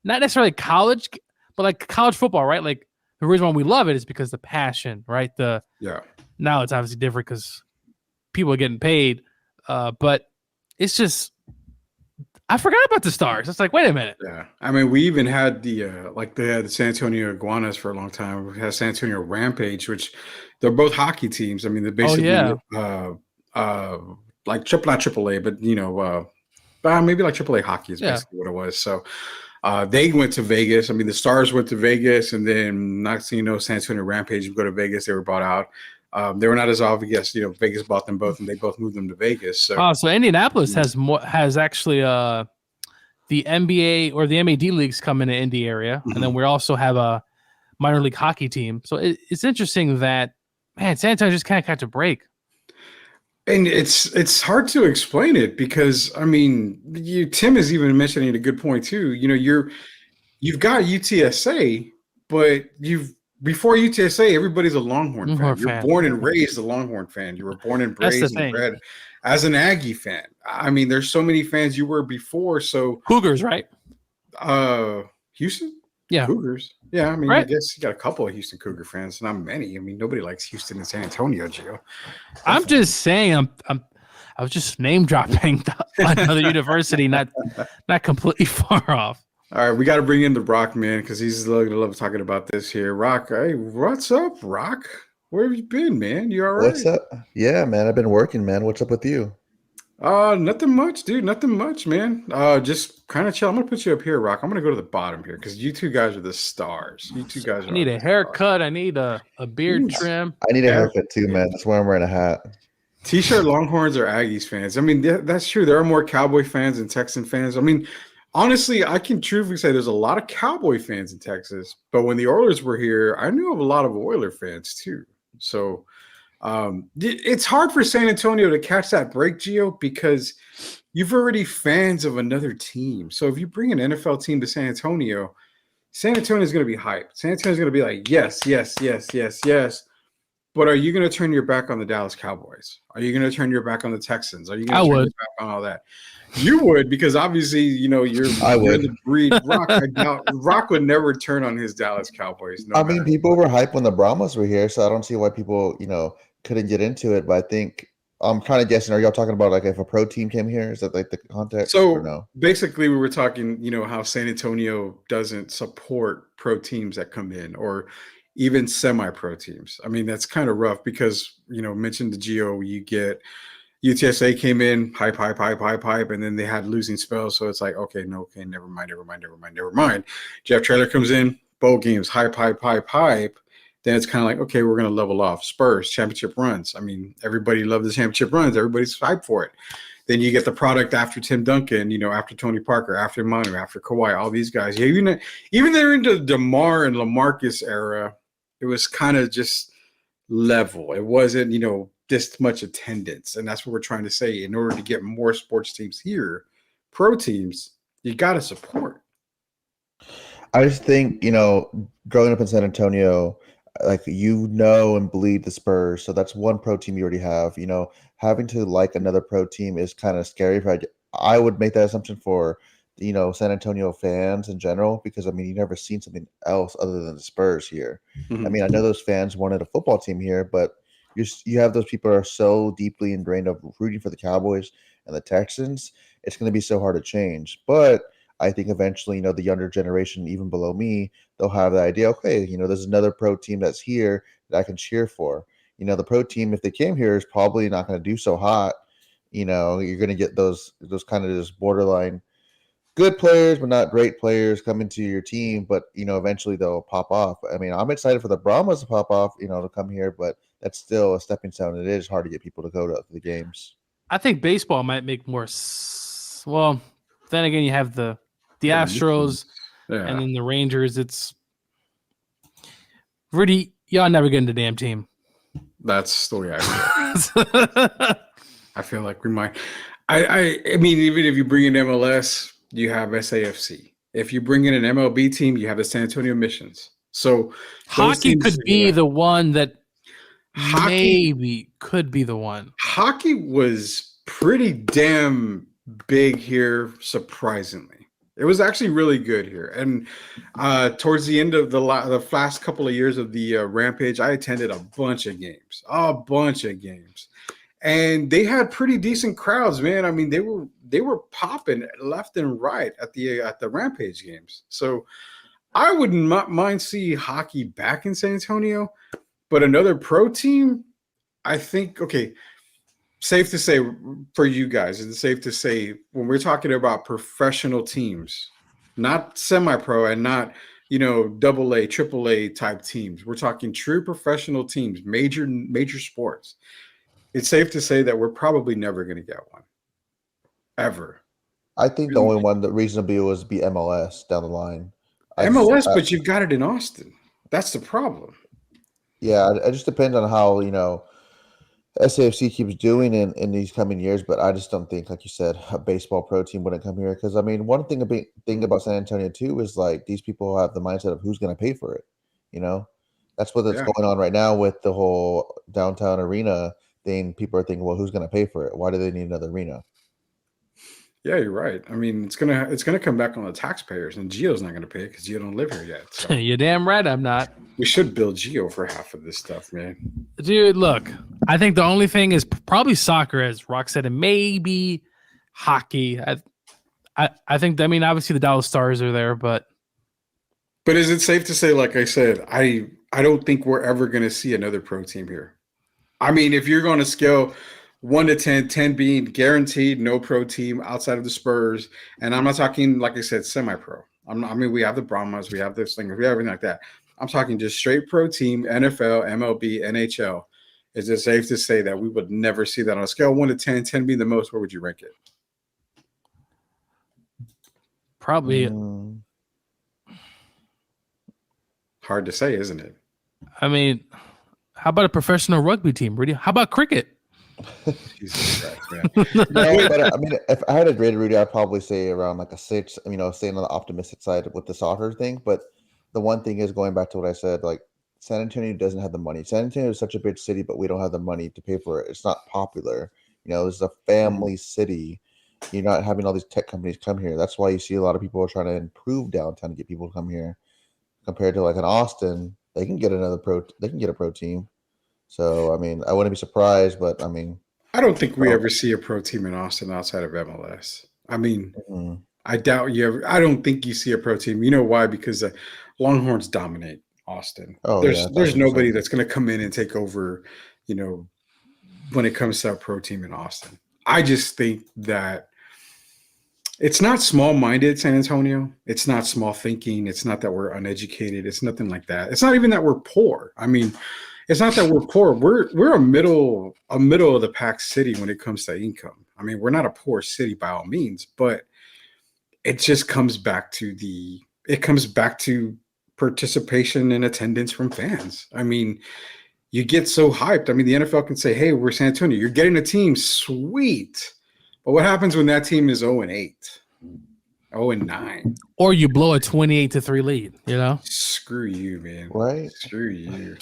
D: not necessarily college, but like college football, right? Like the reason why we love it is because the passion, right? Now it's obviously different because people are getting paid, but it's just, I forgot about the Stars. It's like, wait a minute.
C: Yeah, we even had they had the San Antonio Iguanas for a long time. We had San Antonio Rampage, which they're both hockey teams. They're basically like triple A, but maybe like AAA hockey is basically what it was. So they went to Vegas. The Stars went to Vegas, and then next thing you know, San Antonio Rampage would go to Vegas. They were bought out. They were not as obvious. Vegas bought them both, and they both moved them to Vegas. So
D: Indianapolis has actually the NBA or the MAD leagues come into Indy area, and then we also have a minor league hockey team. So it's interesting that, man, San Antonio just kind of catch a break.
C: And it's hard to explain it because Tim is even mentioning a good point too. You've got UTSA, but before UTSA, everybody's a Longhorn fan. You're born and raised a Longhorn fan. You were born and raised and bred as an Aggie fan. There's so many fans you were before. So
D: Cougars, right?
C: Houston?
D: Yeah.
C: Cougars. Yeah,
D: right.
C: I guess you got a couple of Houston Cougar fans, not many. Nobody likes Houston and San Antonio, Gio.
D: I'm just saying, I was just name dropping another university, not completely far off.
C: All right, we got to bring in the Rock, man, because he's going to love talking about this here. Rock, hey, what's up, Rock? Where have you been, man? You all right?
F: What's up? Yeah, man, I've been working, man. What's up with you?
C: Nothing much, dude. Nothing much, man. Just kind of chill. I'm gonna put you up here, Rock. I'm gonna go to the bottom here because you two guys are the stars. You two guys.
D: I need a haircut. I need a beard trim.
F: I need a haircut too, man. That's why I'm wearing a hat.
C: T-shirt Longhorns are Aggies fans. That's true. There are more Cowboy fans and Texan fans. Honestly, I can truthfully say there's a lot of Cowboy fans in Texas. But when the Oilers were here, I knew of a lot of Oiler fans too. So. It's hard for San Antonio to catch that break, Gio, because you've already fans of another team. So if you bring an NFL team to San Antonio is going to be hyped. San Antonio is going to be like, yes, yes, yes, yes, yes. But are you going to turn your back on the Dallas Cowboys? Are you going to turn your back on the Texans? Are you going to turn your back on all that? You would, because obviously, you're the breed. Rock would never turn on his Dallas Cowboys.
F: People were hyped when the Brahmas were here, so I don't see why people, couldn't get into it. But I think I'm kind of guessing. Are y'all talking about like if a pro team came here? Is that like the context?
C: So
F: or no?
C: Basically, we were talking, how San Antonio doesn't support pro teams that come in, or even semi-pro teams. That's kind of rough because mentioned the Geo, you get. UTSA came in, hype, and then they had losing spells. So it's like, never mind. Jeff Traylor comes in, bowl games, hype. Then it's kind of like, okay, we're going to level off. Spurs, championship runs. Everybody loved the championship runs. Everybody's hyped for it. Then you get the product after Tim Duncan, after Tony Parker, after Manu, after Kawhi, all these guys. Yeah, even they're into the DeMar and LaMarcus era, it was kind of just level. It wasn't, this much attendance. And that's what we're trying to say. In order to get more sports teams here, pro teams, you got to support.
F: I just think, growing up in San Antonio, and believe the Spurs. So that's one pro team you already have. Having to like another pro team is kind of scary. I would make that assumption for, San Antonio fans in general, because, you've never seen something else other than the Spurs here. Mm-hmm. I know those fans wanted a football team here, but you have those people that are so deeply ingrained of rooting for the Cowboys and the Texans. It's going to be so hard to change. But I think eventually, the younger generation, even below me, they'll have the idea, okay, there's another pro team that's here that I can cheer for. The pro team, if they came here, is probably not going to do so hot. You're going to get those kind of just borderline good players, but not great players coming to your team. But eventually they'll pop off. I mean, I'm excited for the Brahmas to pop off, to come here, but that's still a stepping stone. It is hard to get people to go to the games.
D: I think baseball might make more. Well, then again, you have the Astros and then the Rangers. It's really y'all never get into the damn team.
C: That's the way I feel. I feel like we might. I mean, even if you bring in MLS, you have SAFC. If you bring in an MLB team, you have the San Antonio Missions. So
D: hockey could be the one that maybe could be the one.
C: Hockey was pretty damn big here, surprisingly. It was actually really good here. And towards the end of the last couple of years of the Rampage, I attended a bunch of games. And they had pretty decent crowds, man. I mean, they were popping left and right at the Rampage games. So I wouldn't mind see hockey back in San Antonio, but another pro team, I think, okay, safe to say for you guys, it's safe to say when we're talking about professional teams, not semi-pro and not, double A, triple A type teams. We're talking true professional teams, major sports. It's safe to say that we're probably never going to get one, ever.
F: I think the only one that reasonably was be MLS down the line.
C: But you've got it in Austin. That's the problem.
F: Yeah, it just depends on how SAFC keeps doing in these coming years. But I just don't think, like you said, a baseball pro team wouldn't come here because I mean, one thing about San Antonio too is like these people have the mindset of who's going to pay for it. That's what's going on right now with the whole downtown arena thing. People are thinking, well, who's going to pay for it? Why do they need another arena?
C: Yeah, you're right. I mean, it's gonna come back on the taxpayers, and Gio's not gonna pay because Gio don't live here yet. So.
D: You're damn right, I'm not.
C: We should bill Gio for half of this stuff, man.
D: Dude, look, I think the only thing is probably soccer, as Rock said, and maybe hockey. I think. I mean, obviously the Dallas Stars are there, but
C: is it safe to say, like I said, I don't think we're ever gonna see another pro team here. I mean, if you're going to scale 1 to 10, 10 being guaranteed no pro team outside of the Spurs, and I'm not talking, like I said, semi-pro. I mean, we have the Brahmas, we have the Slingers, we have everything like that. I'm talking just straight pro team, NFL, MLB, NHL. Is it safe to say that we would never see that on a scale 1 to 10, 10 being the most? Where would you rank it?
D: Probably.
C: Hard to say, isn't it?
D: I mean, how about a professional rugby team, Rudy? How about cricket?
C: Jesus Christ, man.
F: No, but I mean, if I had a grade, Rudy, I'd probably say around like a 6. Staying on the optimistic side with the soccer thing. But the one thing is going back to what I said, like San Antonio doesn't have the money. San Antonio is such a big city, but we don't have the money to pay for it. It's not popular. This is a family city. You're not having all these tech companies come here. That's why you see a lot of people are trying to improve downtown to get people to come here. Compared to like in Austin, they can get a pro team. So, I mean, I wouldn't be surprised, but I mean,
C: I don't think we ever see a pro team in Austin outside of MLS. I mean, I doubt you ever. I don't think you see a pro team. You know why? Because the Longhorns dominate Austin. There's nobody that's going to come in and take over, when it comes to a pro team in Austin. I just think that it's not small-minded, San Antonio. It's not small thinking. It's not that we're uneducated. It's nothing like that. It's not even that we're poor. I mean, it's not that we're poor. We're a middle of the pack city when it comes to income. I mean, we're not a poor city by all means, but it just comes back to participation and attendance from fans. I mean, you get so hyped. I mean, the NFL can say, "Hey, we're San Antonio. You're getting a team, sweet." But what happens when that team is 0-8, 0-9?
D: Or you blow a 28-3 lead,
C: Screw you, man.
F: Right?
C: Screw you.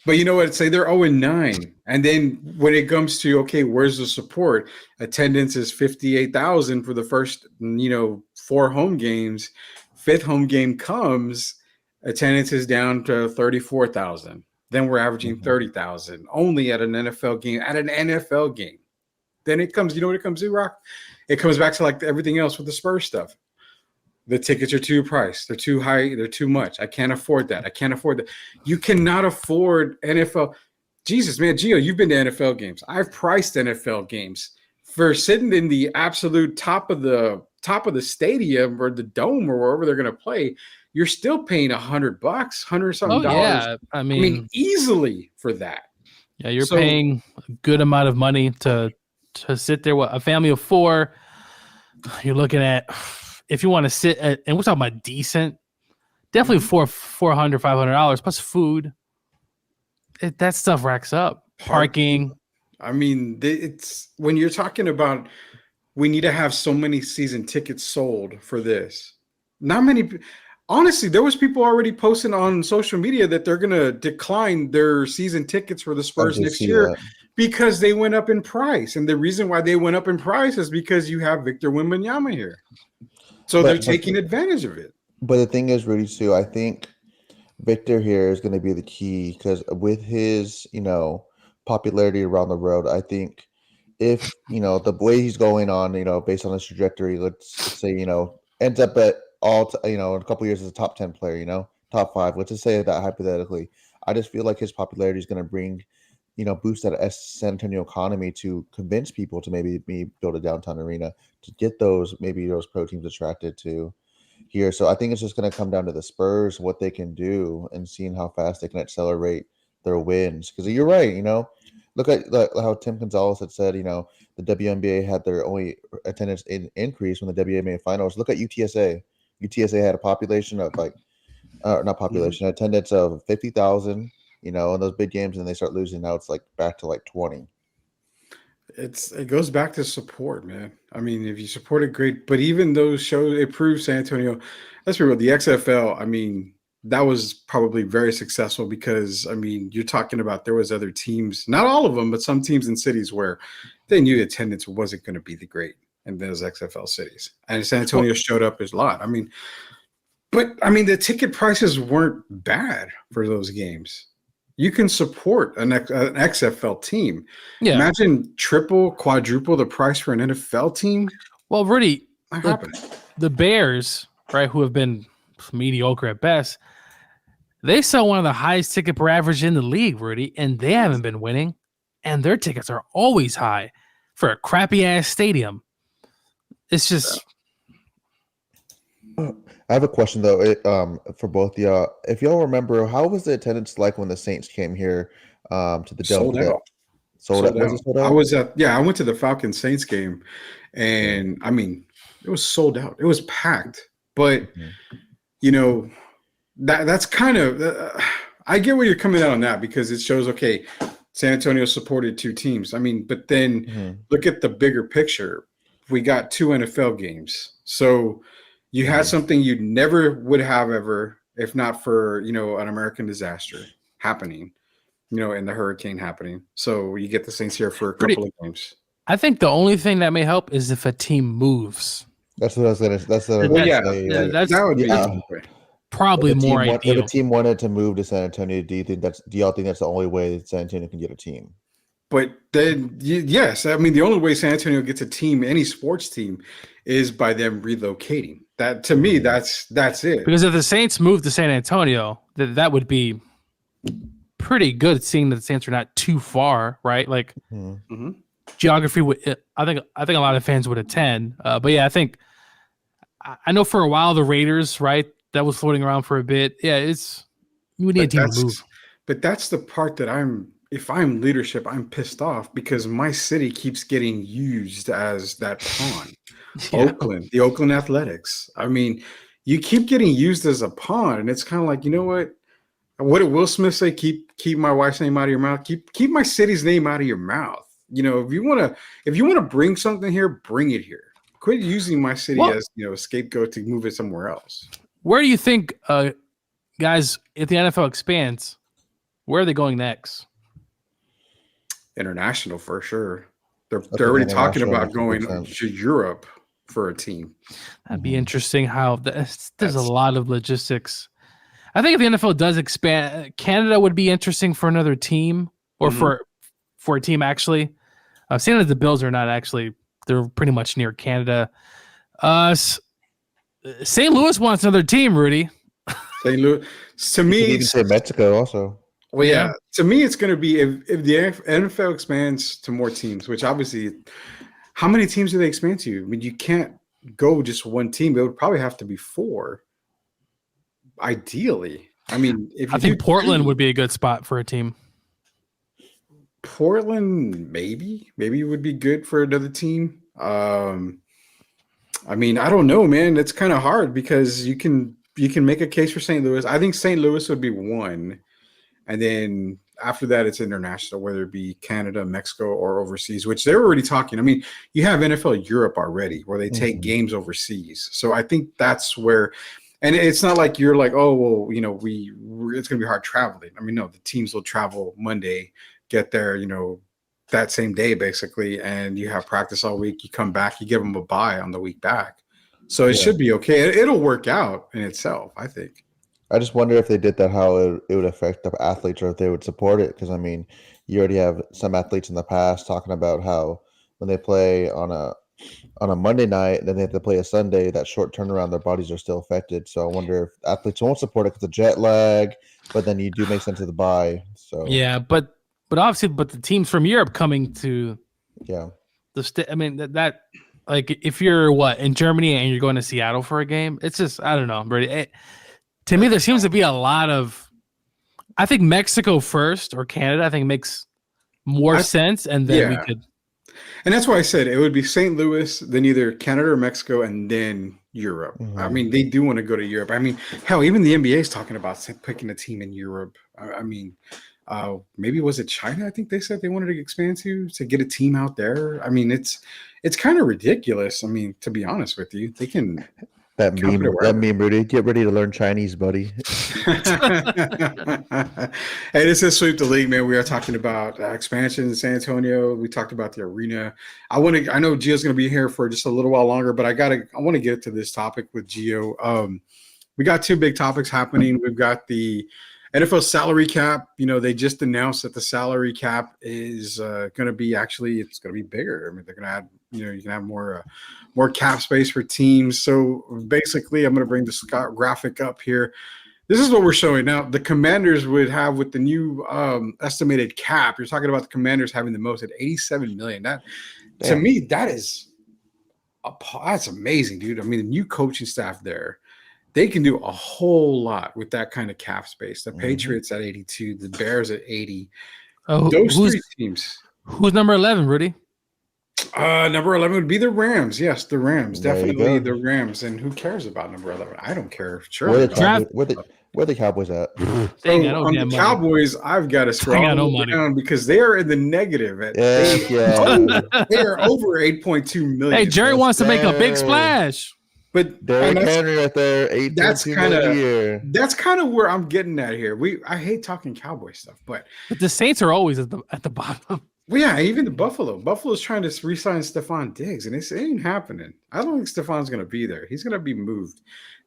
D: But
C: you know what? Say they're 0-9. And then when it comes to, okay, where's the support? Attendance is 58,000 for the first, 4 home games. 5th home game comes, attendance is down to 34,000. Then we're averaging 30,000 only at an NFL game. Then it comes, you know what it comes to, Rock? It comes back to like everything else with the Spurs stuff. The tickets are too priced. They're too high. They're too much. I can't afford that. You cannot afford NFL. Jesus, man, Gio, you've been to NFL games. I've priced NFL games for sitting in the absolute top of the stadium or the dome or wherever they're going to play. You're still paying $100, $100 something dollars.
D: Yeah,
C: I mean, easily for that.
D: Yeah, you're paying a good amount of money to sit there with a family of 4. You're looking at, if you want to sit at, and we're talking about decent, definitely $400, $500 plus food. That stuff racks up. Parking.
C: I mean, it's when you're talking about we need to have so many season tickets sold for this. Not many. Honestly, there was people already posting on social media that they're going to decline their season tickets for the Spurs next year because they went up in price. And the reason why they went up in price is because you have Victor Wembanyama here. So they're taking advantage of it.
F: But the thing is, Rudy, too, I think Victor here is going to be the key because with his, popularity around the road, I think if, the way he's going on, based on his trajectory, let's say, ends up at in a couple of years as a top 10 player, top 5. Let's just say that hypothetically. I just feel like his popularity is going to bring, boost that San Antonio economy to convince people to maybe build a downtown arena to get those pro teams attracted to here. So I think it's just going to come down to the Spurs, what they can do, and seeing how fast they can accelerate their wins. Because you're right, look at how Tim Gonzalez had said, the WNBA had their only attendance increase when the WNBA finals. Look at UTSA. UTSA had a population of attendance of 50,000, in those big games, and they start losing. Now it's back to 20.
C: It goes back to support, man. I mean, if you support it, great. But even those shows, it proves San Antonio. Let's be real. The XFL, I mean, that was probably very successful because, I mean, you're talking about there was other teams, not all of them, but some teams in cities where they knew attendance wasn't going to be the great in those XFL cities. And San Antonio showed up as a lot. I mean, the ticket prices weren't bad for those games. You can support an XFL team. Yeah. Imagine triple, quadruple the price for an NFL team.
D: Well, Rudy, the Bears, right, who have been mediocre at best, they sell one of the highest ticket per average in the league, Rudy, and they haven't been winning. And their tickets are always high for a crappy-ass stadium. It's just...
F: I have a question though, for both y'all. If y'all remember, how was the attendance like when the Saints came here to the Dome? Sold out. Was it sold out?
C: I went to the Falcons Saints game, and I mean, it was sold out. It was packed, but that's kind of I get where you're coming out on that because it shows San Antonio supported 2 teams. I mean, but then look at the bigger picture. We got 2 NFL games, so. You had something you never would have ever, if not for, an American disaster happening, and the hurricane happening. So you get the Saints here for a couple of games.
D: I think the only thing that may help is if a team moves.
F: That's what I was going to say.
C: That would be
D: probably more ideal.
F: If a team wanted to move to San Antonio, do y'all think that's the only way that San Antonio can get a team?
C: But then, yes, I mean, the only way San Antonio gets a team, any sports team, is by them relocating. That to me, that's it.
D: Because if the Saints move to San Antonio, that would be pretty good, seeing that the Saints are not too far, right? Geography would. I think a lot of fans would attend. But yeah, I know for a while the Raiders, right, that was floating around for a bit. Yeah, we need a team to move.
C: But that's the part that if I'm leadership, I'm pissed off because my city keeps getting used as that pawn. Oakland, the Oakland Athletics. I mean, you keep getting used as a pawn, and it's kind of like, you know what? What did Will Smith say? Keep my wife's name out of your mouth. Keep my city's name out of your mouth. If you want to bring something here, bring it here. Quit using my city as a scapegoat to move it somewhere else.
D: Where do you think, guys, if the NFL expands, where are they going next?
C: International for sure. They're already talking about going to Europe for a team.
D: That'd be interesting. There's a lot of logistics. I think if the NFL does expand, Canada would be interesting for another team or for a team actually. Seeing that the Bills are not actually, they're pretty much near Canada. St. Louis wants another team, Rudy.
C: St. Louis, to me,
F: you can say Mexico also.
C: Well, yeah. To me, it's going to be if the NFL expands to more teams, which obviously, how many teams do they expand to? I mean, you can't go just one team. It would probably have to be 4, ideally. I mean, if you
D: I think Portland
C: 2,
D: would be a good spot for a team.
C: Portland, maybe it would be good for another team. I mean, I don't know, man. It's kind of hard because you can make a case for St. Louis. I think St. Louis would be 1, and then after that, it's international, whether it be Canada, Mexico, or overseas, which they're already talking. I mean, you have NFL Europe already, where they take games overseas. So I think that's where, and it's not like you're like, oh, well, you know, it's going to be hard traveling. I mean, no, the teams will travel Monday, get there, you know, that same day basically, and you have practice all week. You come back, you give them a bye on the week back, so it should be okay. It'll work out in itself, I think.
F: I just wonder if they did that, how it would affect the athletes, or if they would support it. Because I mean, you already have some athletes in the past talking about how when they play on a Monday night, then they have to play a Sunday. That short turnaround, their bodies are still affected. So I wonder if athletes won't support it because of jet lag. But then you do make sense of the bye. So
D: Yeah, but obviously, the teams from Europe coming to
F: the
D: I mean that like if you're in Germany and you're going to Seattle for a game, it's just I don't know, Brady. To me, there seems to be a lot of. I think Mexico first or Canada. I think makes more sense, and then we could.
C: And that's why I said it would be St. Louis, then either Canada or Mexico, and then Europe. I mean, they do want to go to Europe. I mean, hell, even the NBA is talking about picking a team in Europe. I mean. Maybe was it China? I think they said they wanted to expand to get a team out there. I mean, it's kind of ridiculous. I mean, to be honest with you, they can
F: that meme, Rudy. Get ready to learn Chinese, buddy.
C: Hey, this is Sweep the League, man. We are talking about expansion in San Antonio. We talked about the arena. I know Gio's going to be here for just a little while longer, but I want to get to this topic with Gio. We got 2 big topics happening. We've got the NFL salary cap. You know, they just announced that the salary cap is going to be it's going to be bigger. I mean, they're going to add, you can have more cap space for teams. So basically, I'm going to bring this graphic up here. This is what we're showing now. The Commanders would have with the new estimated cap. You're talking about the Commanders having the most at $87 million. That to me, that's amazing, dude. I mean, the new coaching staff there. They can do a whole lot with that kind of cap space. The Patriots at 82, the Bears at 80. Those 3 teams.
D: Who's number 11, Rudy?
C: Number 11 would be the Rams. Yes, the Rams. Definitely the Rams. And who cares about number 11? I don't care. Sure.
F: Where the Cowboys at?
C: So on the Cowboys, I've got to scroll down because they are in the negative. They are over $8.2 million.
D: Hey, Jerry wants to make a big splash.
C: But
F: Derrick Henry right there, $8.2 million a year.
C: That's kind of where I'm getting at here. I hate talking Cowboy stuff, but
D: the Saints are always at the bottom.
C: Well, yeah, even the Buffalo's trying to re-sign Stephon Diggs, and it ain't happening. I don't think Stephon's going to be there. He's going to be moved.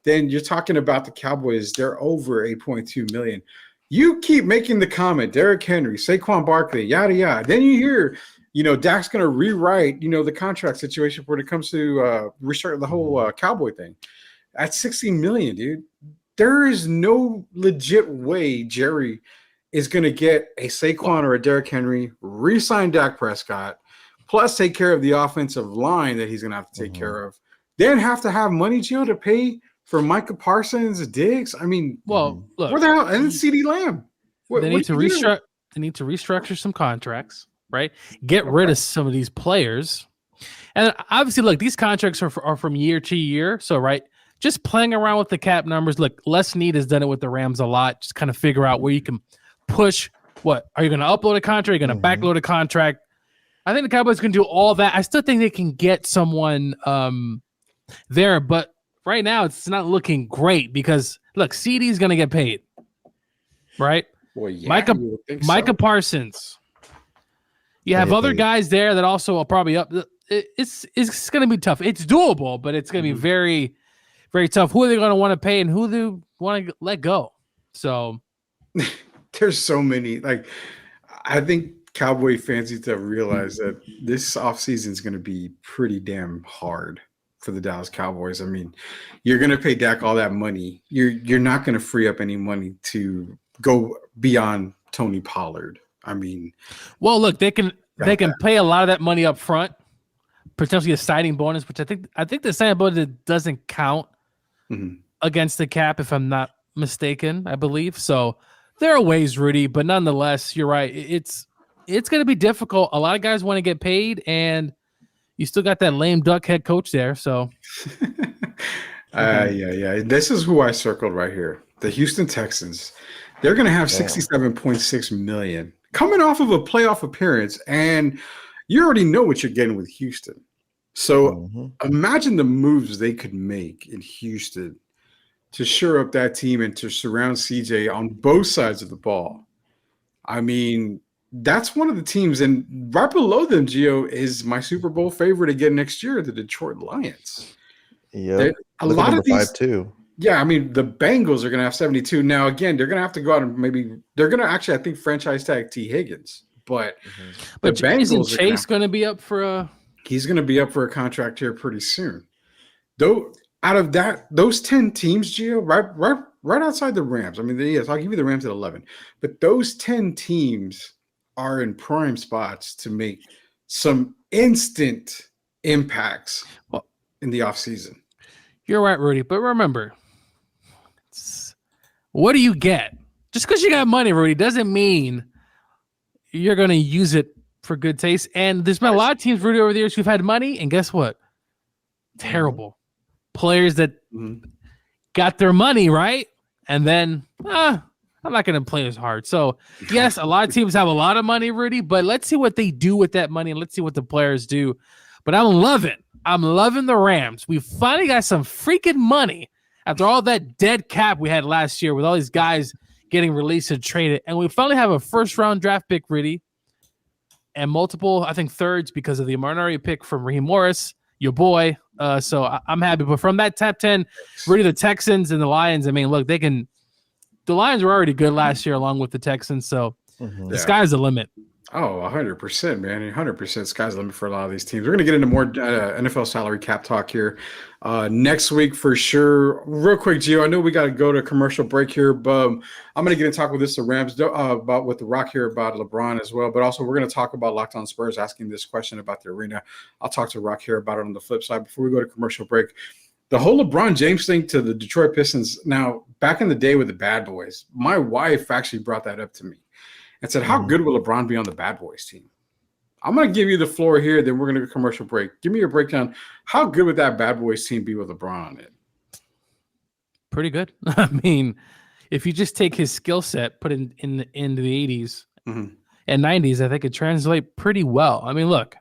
C: Then you're talking about the Cowboys. They're over $8.2 million. You keep making the comment, Derrick Henry, Saquon Barkley, yada yada. Then you hear. Dak's going to rewrite, the contract situation when it comes to restart the whole Cowboy thing. At $16 million, dude, there is no legit way Jerry is going to get a Saquon or a Derrick Henry, re-sign Dak Prescott, plus take care of the offensive line that he's going to have to take care of. Then have to have money, Gio, to pay for Micah Parsons, Diggs. I mean,
D: look,
C: where the hell? And CeeDee Lamb.
D: They need to restructure some contracts. Right, get rid of some of these players, and obviously, look, these contracts are from year to year. So, right, just playing around with the cap numbers. Look, Les Snead has done it with the Rams a lot. Just kind of figure out where you can push. What are you going to upload a contract? Are you going to backload a contract? I think the Cowboys can do all that. I still think they can get someone there, but right now it's not looking great because look, CD is going to get paid, right?
C: Well, yeah,
D: Micah Parsons. You have other guys there that also are probably up. It's going to be tough. It's doable, but it's going to be very, very tough. Who are they going to want to pay and who they want to let go? So
C: there's so many. Like, I think Cowboy fans need to realize that this offseason is going to be pretty damn hard for the Dallas Cowboys. I mean, you're going to pay Dak all that money. You're not going to free up any money to go beyond Tony Pollard. I mean,
D: well, look, they can pay a lot of that money up front, potentially a signing bonus, which I think the signing bonus doesn't count against the cap, if I'm not mistaken, I believe. So there are ways, Rudy, but nonetheless, you're right. It's going to be difficult. A lot of guys want to get paid, and you still got that lame duck head coach there. So,
C: yeah. This is who I circled right here. The Houston Texans. They're going to have $67.6 million coming off of a playoff appearance, and you already know what you're getting with Houston. So imagine the moves they could make in Houston to shore up that team and to surround CJ on both sides of the ball. I mean, that's one of the teams, and right below them, Gio, is my Super Bowl favorite again next year, the Detroit Lions.
F: Yeah,
C: a lot of these
F: 5 too.
C: Yeah, I mean, the Bengals are going to have 72. Now, again, they're going to have to go out and they're going to actually, I think, franchise tag T. Higgins. But the Bengals
D: isn't Chase going to be up for a?
C: He's going to be up for a contract here pretty soon. Though, out of those 10 teams, Gio, right outside the Rams. I mean, yes, I'll give you the Rams at 11. But those 10 teams are in prime spots to make some instant impacts in the offseason.
D: You're right, Rudy. But remember, what do you get? Just because you got money, Rudy, doesn't mean you're going to use it for good taste. And there's been a lot of teams, Rudy, over the years who've had money, and guess what? Terrible. Players that got their money, right? And then, I'm not going to play as hard. So, yes, a lot of teams have a lot of money, Rudy, but let's see what they do with that money, and let's see what the players do. But I'm loving the Rams. We finally got some freaking money after all that dead cap we had last year with all these guys getting released and traded. And we finally have a first-round draft pick, Rudy, and multiple, I think, thirds because of the minority pick from Raheem Morris, your boy. So I'm happy. But from that top 10, Rudy, the Texans and the Lions, I mean, look, the Lions were already good last year along with the Texans. So the sky's the limit.
C: Oh, 100%, man. 100%. Sky's the limit for a lot of these teams. We're going to get into more NFL salary cap talk here next week for sure. Real quick, Gio, I know we got to go to a commercial break here, but I'm going to get into talk with the Rams about with the Rock here about LeBron as well. But also we're going to talk about Locked On Spurs asking this question about the arena. I'll talk to Rock here about it on the flip side. Before we go to commercial break, the whole LeBron James thing to the Detroit Pistons. Now, back in the day with the Bad Boys, my wife actually brought that up to me and said, how good will LeBron be on the Bad Boys team? I'm going to give you the floor here, then we're going to go commercial break. Give me your breakdown. How good would that Bad Boys team be with LeBron on it?
D: Pretty good. I mean, if you just take his skill set, put it in the 80s and 90s, I think it translates pretty well. I mean, look,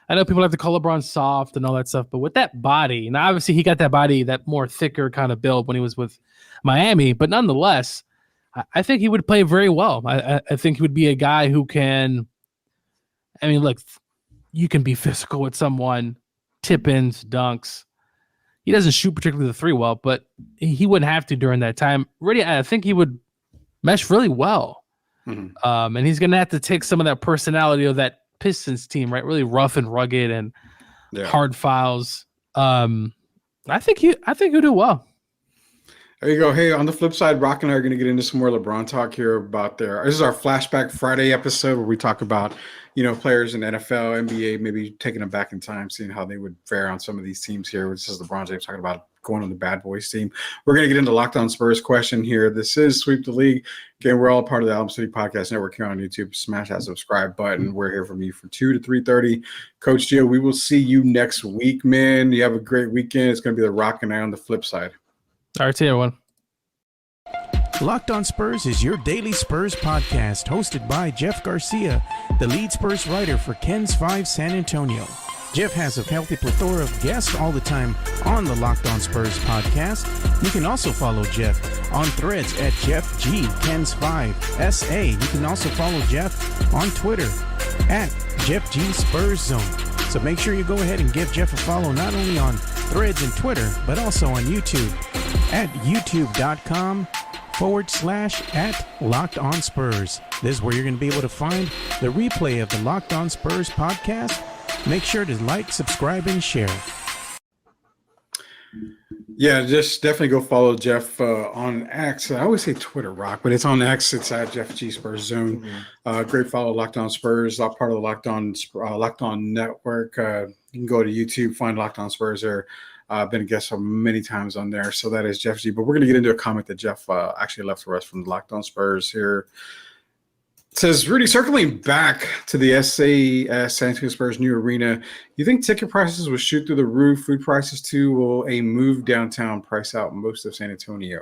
D: I know people like to call LeBron soft and all that stuff, but with that body, now obviously he got that body, that more thicker kind of build when he was with Miami, but nonetheless, I think he would play very well. I think he would be a guy who can, I mean, look, you can be physical with someone, tip-ins, dunks. He doesn't shoot particularly the three well, but he wouldn't have to during that time. Really, I think he would mesh really well. And he's going to have to take some of that personality of that Pistons team, right? Really rough and rugged and hard fouls. I think he'll do well.
C: There you go. Hey, on the flip side, Rock and I are going to get into some more LeBron talk here about this is our Flashback Friday episode where we talk about, players in NFL, NBA, maybe taking them back in time, seeing how they would fare on some of these teams here. This is LeBron James talking about going on the Bad Boys team. We're going to get into Locked On Spurs question here. This is Sweep the League. Again, we're all part of the Alamo City Podcast Network here on YouTube. Smash that subscribe button. We're here from you from 2 to 3:30. Coach Gio, we will see you next week, man. You have a great weekend. It's going to be the Rock and I on the flip side.
D: All right, see you, everyone.
G: Locked On Spurs is your daily Spurs podcast, hosted by Jeff Garcia, the lead Spurs writer for Ken's 5 San Antonio. Jeff has a healthy plethora of guests all the time on the Locked On Spurs podcast. You can also follow Jeff on Threads at Jeff G Ken's 5 SA. You can also follow Jeff on Twitter at Jeff G Spurs Zone. So make sure you go ahead and give Jeff a follow not only on Threads and Twitter, but also on YouTube at youtube.com/@Locked On Spurs. This is where you're going to be able to find the replay of the Locked On Spurs podcast. Make sure to like, subscribe, and share.
C: Yeah, just definitely go follow Jeff on X. I always say Twitter Rock, but it's on X. It's at Jeff G Spurs Zone. Great follow, Locked On Spurs, part of the Locked On Network. You can go to YouTube, find Locked On Spurs there. I've been a guest so many times on there. So that is Jeff G. But we're going to get into a comment that Jeff actually left for us from the Locked On Spurs here. It says, Rudy, circling back to the SAS San Antonio Spurs new arena, you think ticket prices will shoot through the roof? Food prices too? Will a move downtown price out most of San Antonio?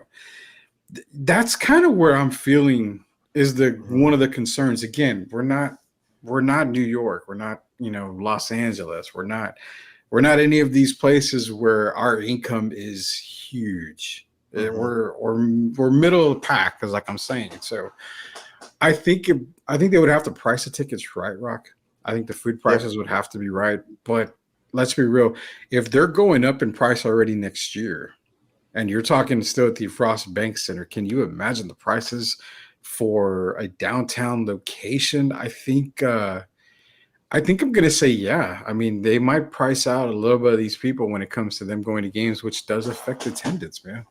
C: That's kind of where I'm feeling is one of the concerns. Again, we're not New York. We're not, Los Angeles. We're not any of these places where our income is huge. We're middle of the pack, because like I'm saying. So I think they would have to price the tickets right, Rock. I think the food prices would have to be right. But let's be real. If they're going up in price already next year, and you're talking still at the Frost Bank Center, can you imagine the prices for a downtown location? I think I'm going to say yeah. I mean, they might price out a little bit of these people when it comes to them going to games, which does affect attendance, man.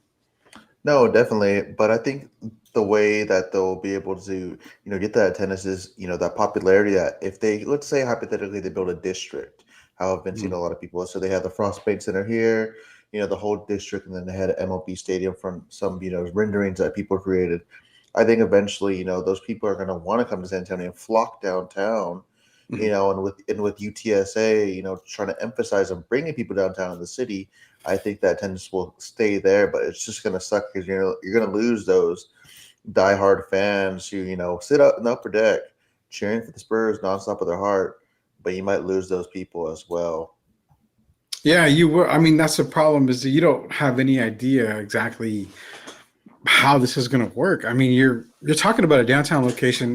F: No, definitely. But I think the way that they'll be able to, get that attendance is, that popularity that if they, let's say hypothetically, they build a district, how I've been seeing a lot of people. So they have the Frost Bank Center here, the whole district, and then they had an MLB stadium from some, renderings that people created. I think eventually, those people are going to want to come to San Antonio and flock downtown, and with UTSA, trying to emphasize on bringing people downtown in the city. I think that attendance will stay there, but it's just going to suck because you're going to lose those diehard fans who sit up in the upper deck cheering for the Spurs nonstop with their heart, but you might lose those people as well.
C: Yeah, you will. I mean, that's the problem, is that you don't have any idea exactly how this is going to work. I mean, you're talking about a downtown location.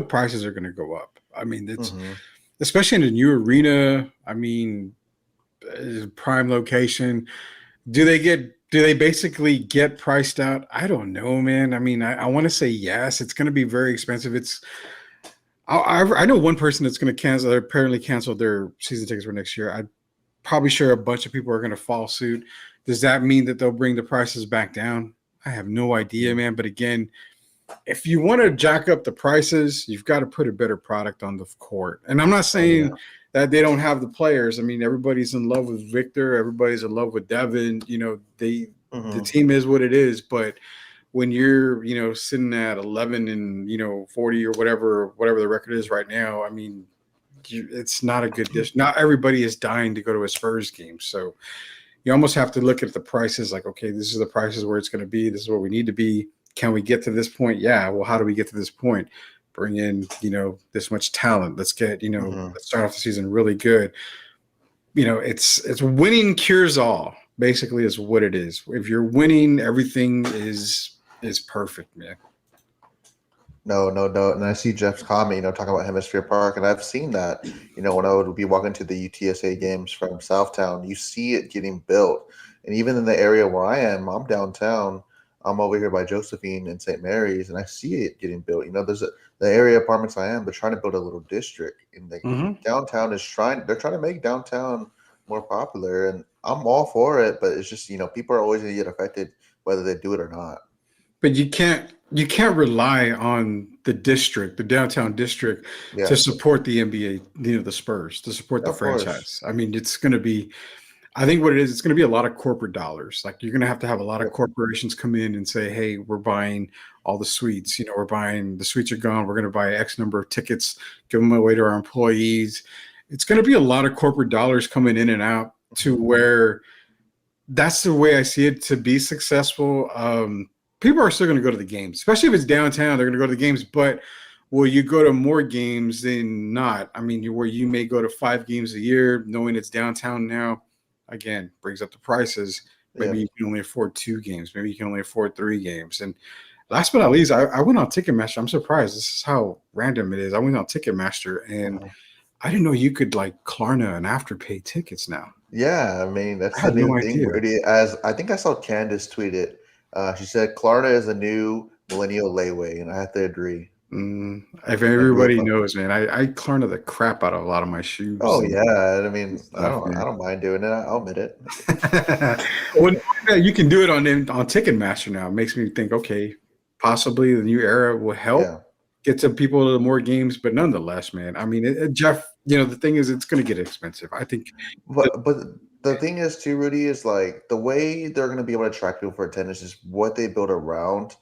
C: Prices are going to go up. I mean, it's especially in a new arena. I mean, prime location. Do they basically get priced out? I don't know, man. I mean, I want to say yes. It's going to be very expensive. I know one person that's going to cancel. They apparently canceled their season tickets for next year. I'm probably sure a bunch of people are going to follow suit. Does that mean that they'll bring the prices back down? I have no idea, man. But again, if you want to jack up the prices, you've got to put a better product on the court. And I'm not saying that they don't have the players. I mean, everybody's in love with Victor. Everybody's in love with Devin. The team is what it is. But when you're, sitting at 11 and, 40 or whatever the record is right now, I mean, it's not a good dish. Not everybody is dying to go to a Spurs game. So you almost have to look at the prices like, okay, this is the prices where it's going to be. This is where we need to be. Can we get to this point? Yeah. Well, how do we get to this point? Bring in, this much talent. Let's get, let's start off the season really good. It's winning cures all, basically, is what it is. If you're winning, everything is perfect, man.
F: No. And I see Jeff's comment, talking about Hemisphere Park, and I've seen that, when I would be walking to the UTSA games from Southtown, you see it getting built. And even in the area where I am, I'm downtown. I'm over here by Josephine and St. Mary's, and I see it getting built. There's the area apartments I am, they're trying to build a little district. And downtown they're trying to make downtown more popular, and I'm all for it, but it's just, people are always going to get affected whether they do it or not.
C: But you can't rely on the downtown district, to support the NBA, the Spurs, to support the franchise. I mean, it's going to be, I think what it is, it's going to be a lot of corporate dollars. Like, you're going to have a lot of corporations come in and say, hey, we're buying all the suites. We're buying, the suites are gone. We're going to buy X number of tickets, give them away to our employees. It's going to be a lot of corporate dollars coming in and out, to where that's the way I see it to be successful. People are still going to go to the games, especially if it's downtown. They're going to go to the games, but will you go to more games than not? I mean, where you may go to 5 games a year, knowing it's downtown now, again, brings up the prices. Maybe you can only afford 2 games. Maybe you can only afford 3 games. And last but not least, I went on Ticketmaster. I'm surprised. This is how random it is. I went on Ticketmaster, and I didn't know you could Klarna and Afterpay tickets now.
F: Yeah, I mean, that's the new thing. As I think I saw Candace tweet it. She said Klarna is a new millennial layaway, and I have to agree.
C: If everybody knows, man, I corner the crap out of a lot of my shoes.
F: Oh yeah, I mean, I
C: stuff, man.
F: don't mind doing it. I'll admit it.
C: Well, you can do it on Ticketmaster now. It makes me think, okay, possibly the new era will help
F: Yeah.
C: get some people to more games, but nonetheless, man, I mean, Jeff, the thing is, it's going to get expensive. I think.
F: But the thing is too, Rudy, is like the way they're going to be able to attract people for attendance is what they build around.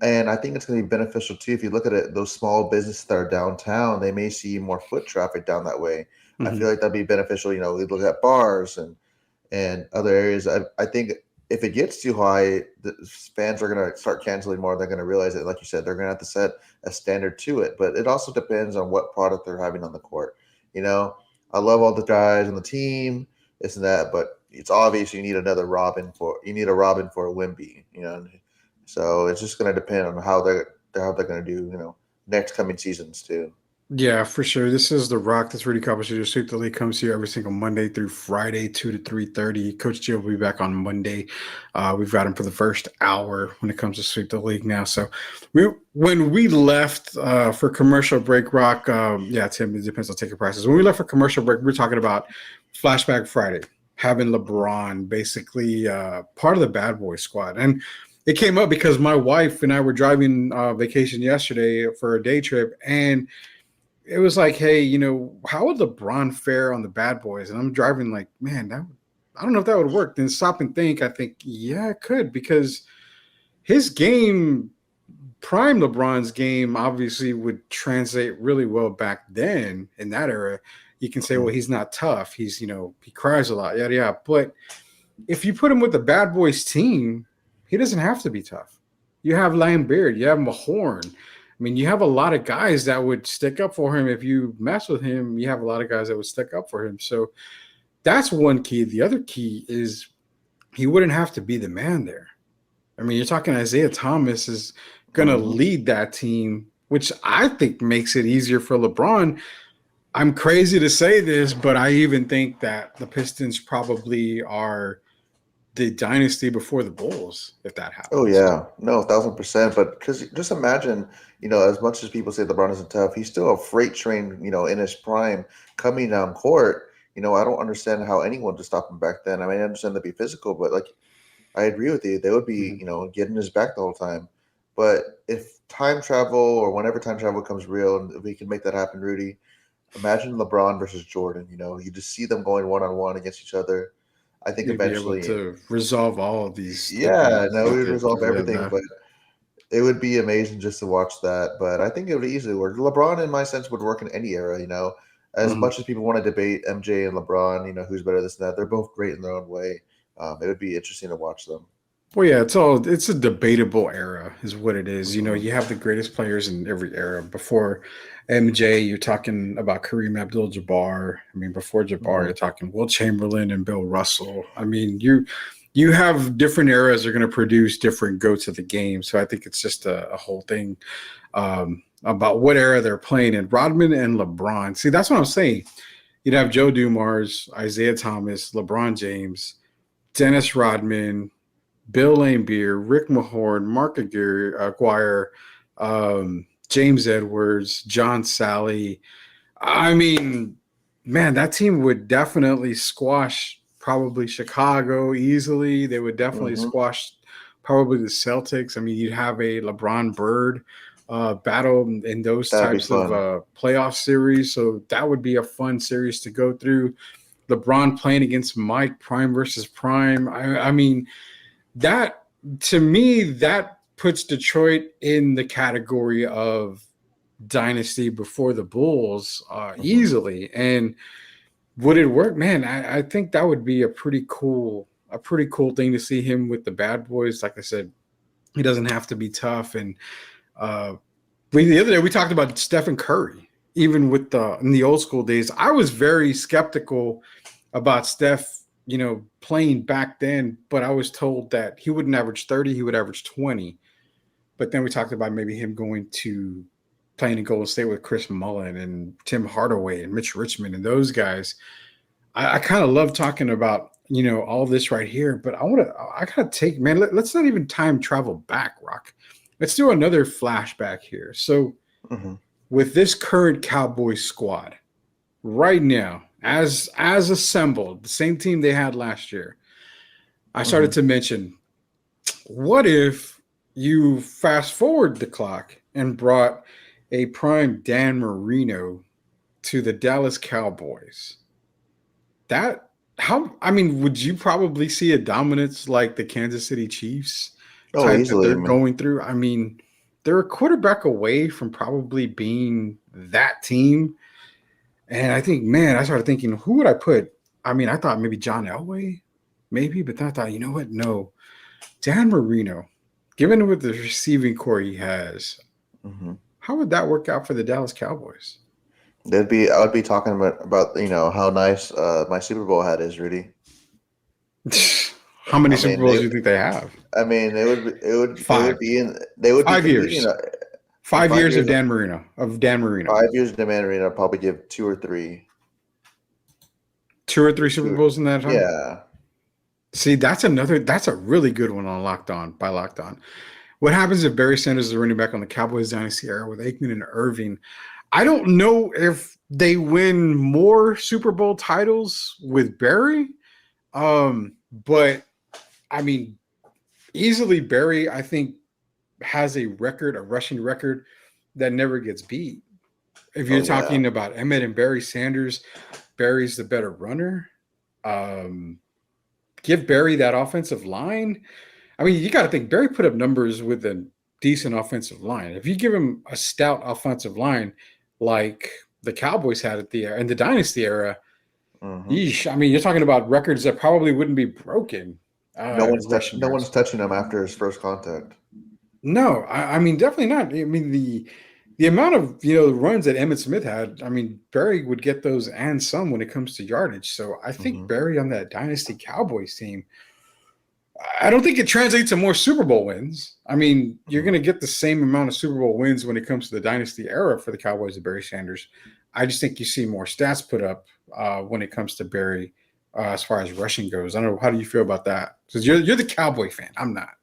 F: And I think it's going to be beneficial too. If you look at it, those small businesses that are downtown, they may see more foot traffic down that way. I feel like that'd be beneficial. We look at bars and other areas. I think if it gets too high, the fans are going to start canceling more. They're going to realize that, like you said, they're going to have to set a standard to it. But it also depends on what product they're having on the court. I love all the guys on the team, this and that, but it's obvious you need a Robin for a Wemby. So it's just going to depend on how they're going to do, next coming seasons too.
C: Yeah, for sure. This is The Rock. That's Rudy Carpenter. Sweep the League comes here every single Monday through Friday, 2 to 3:30. Coach Gio will be back on Monday. We've got him for the first hour when it comes to Sweep the League now. So when we left for commercial break, Rock, Tim, it depends on ticket prices. When we left for commercial break, we were talking about Flashback Friday, having LeBron basically part of the Bad Boy squad. And it came up because my wife and I were driving vacation yesterday for a day trip, and it was like, hey, how would LeBron fare on the Bad Boys? And I'm driving like, man, I don't know if that would work. Then stop and think. I think, yeah, it could, because his game, prime LeBron's game, obviously would translate really well back then in that era. You can say, well, he's not tough. He's, he cries a lot, yada, yada. But if you put him with the Bad Boys team, he doesn't have to be tough. You have Lambert, you have Mahorn. I mean, you have a lot of guys that would stick up for him. If you mess with him, you have a lot of guys that would stick up for him. So that's one key. The other key is he wouldn't have to be the man there. I mean, you're talking Isaiah Thomas is going to lead that team, which I think makes it easier for LeBron. I'm crazy to say this, but I even think that the Pistons probably are the dynasty before the Bulls, if that happens.
F: Oh yeah, no, 1,000%. But because just imagine, as much as people say LeBron isn't tough, he's still a freight train, in his prime coming down court. I don't understand how anyone would stop him back then. I mean, I understand they'd be physical, but like, I agree with you. They would be, getting his back the whole time. But if time travel or whenever time travel becomes real, and if we can make that happen, Rudy, imagine LeBron versus Jordan. You just see them going one-on-one against each other. I think
C: You'd
F: eventually
C: be able to resolve all of these.
F: Yeah, no, we would resolve everything, but it would be amazing just to watch that. But I think it would easily work. LeBron, in my sense, would work in any era. As much as people want to debate MJ and LeBron, who's better, this and that, they're both great in their own way. It would be interesting to watch them.
C: Well, yeah, it's a debatable era is what it is. You have the greatest players in every era. Before MJ, you're talking about Kareem Abdul-Jabbar. I mean, before Jabbar, you're talking Will Chamberlain and Bill Russell. I mean, you have different eras that are going to produce different goats of the game. So I think it's just a whole thing about what era they're playing in. Rodman and LeBron. See, that's what I'm saying. You'd have Joe Dumars, Isaiah Thomas, LeBron James, Dennis Rodman, Bill Laimbeer, Rick Mahorn, Mark Aguirre, James Edwards, John Sally. I mean, man, that team would definitely squash probably Chicago easily. They would definitely squash probably the Celtics. I mean, you'd have a LeBron Bird battle in those types of playoff series. So that would be a fun series to go through. LeBron playing against Mike, prime versus prime. I mean, that, to me, that puts Detroit in the category of dynasty before the Bulls easily. And would it work? Man, I think that would be a pretty cool thing to see him with the Bad Boys. Like I said, he doesn't have to be tough. And the other day we talked about Stephen Curry. Even with in the old school days, I was very skeptical about Steph, playing back then, but I was told that he wouldn't average 30, he would average 20. But then we talked about maybe him going to playing in Golden State with Chris Mullin and Tim Hardaway and Mitch Richmond and those guys. I kind of love talking about, all this right here, but I gotta take, man, let's not even time travel back, Rock. Let's do another flashback here. So
F: Mm-hmm.
C: with this current Cowboys squad right now, as assembled, the same team they had last year, I started to mention, what if you fast forward the clock and brought a prime Dan Marino to the Dallas Cowboys? That how I mean, would you probably see a dominance like the Kansas City Chiefs
F: Oh,
C: type that
F: easily.
C: they're going through? I mean, they're a quarterback away from probably being that team. And I think, man, I started thinking, who would I put? I mean, I thought maybe John Elway, maybe, but then I thought, you know what? No, Dan Marino, given with the receiving core he has,
F: Mm-hmm.
C: how would that work out for the Dallas Cowboys?
F: I would be talking about how nice my Super Bowl hat is, Rudy.
C: How many
F: I
C: Super
F: mean,
C: Bowls do you think they have?
F: I mean, they
C: Five.
F: would be in they would be
C: 5
F: competing
C: years.
F: in
C: 5 years of Dan Marino.
F: 5 years of Dan Marino. I'd probably give 2 or 3.
C: 2 or 3 Super Bowls in that time?
F: Yeah.
C: See, that's a really good one on Locked On by Locked On. What happens if Barry Sanders is the running back on the Cowboys dynasty era with Aikman and Irving? I don't know if they win more Super Bowl titles with Barry. But I mean, easily Barry, I think, has a rushing record that never gets beat. If you're talking about Emmett and Barry Sanders, Barry's the better runner. Give Barry that offensive line. I mean, you got to think Barry put up numbers with a decent offensive line. If you give him a stout offensive line like the Cowboys had in the dynasty era, yeesh, I mean, you're talking about records that probably wouldn't be broken.
F: No one's touching him after his first contact.
C: No, I mean, definitely not. I mean, the amount of runs that Emmitt Smith had, I mean, Barry would get those and some when it comes to yardage. So I think Barry on that dynasty Cowboys team, I don't think it translates to more Super Bowl wins. I mean, you're going to get the same amount of Super Bowl wins when it comes to the dynasty era for the Cowboys of Barry Sanders. I just think you see more stats put up when it comes to Barry as far as rushing goes. I don't know. How do you feel about that? Because you're the Cowboy fan. I'm not.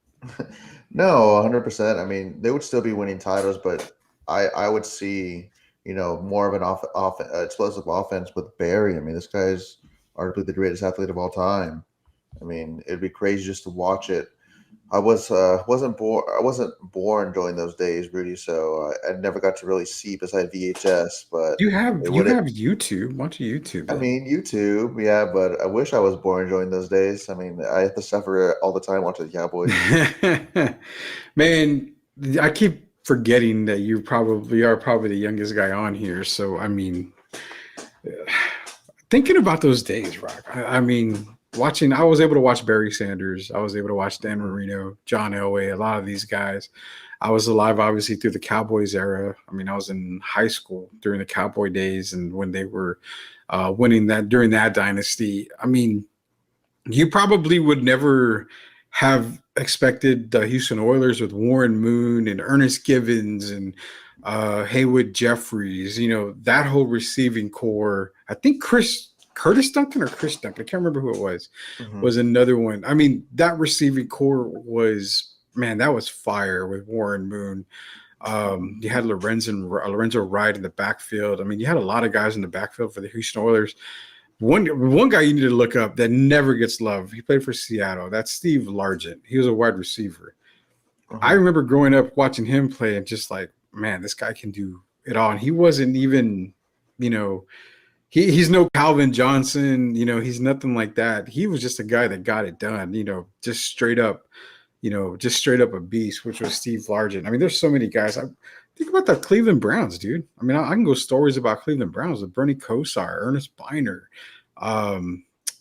F: No, 100%. I mean, they would still be winning titles, but I would see, more of an explosive offense with Barry. I mean, this guy's arguably the greatest athlete of all time. I mean, it'd be crazy just to watch it. I wasn't born during those days, Rudy, so I never got to really see besides VHS. But
C: you have YouTube. Watch YouTube.
F: I mean, YouTube, yeah, but I wish I was born during those days. I mean, I have to suffer all the time watching the Cowboys.
C: Man, I keep forgetting that you probably are the youngest guy on here. So, I mean, thinking about those days, Rock. I mean, I was able to watch Barry Sanders. I was able to watch Dan Marino, John Elway, a lot of these guys. I was alive, obviously, through the Cowboys era. I mean, I was in high school during the Cowboy days and when they were winning that during that dynasty. I mean, you probably would never have expected the Houston Oilers with Warren Moon and Ernest Givens and Haywood Jeffries, that whole receiving core. I think Curtis Duncan or Chris Duncan, I can't remember who it was another one. I mean, that receiving core was, man, that was fire with Warren Moon. You had Lorenzo Wright in the backfield. I mean, you had a lot of guys in the backfield for the Houston Oilers. One guy you need to look up that never gets love. He played for Seattle. That's Steve Largent. He was a wide receiver. I remember growing up watching him play and just like, man, this guy can do it all. And he wasn't even, he's no Calvin Johnson. He's nothing like that. He was just a guy that got it done. Just straight up a beast, which was Steve Largent. I mean, there's so many guys. Think about the Cleveland Browns, dude. I mean, I can go stories about Cleveland Browns with Bernie Kosar, Ernest Biner.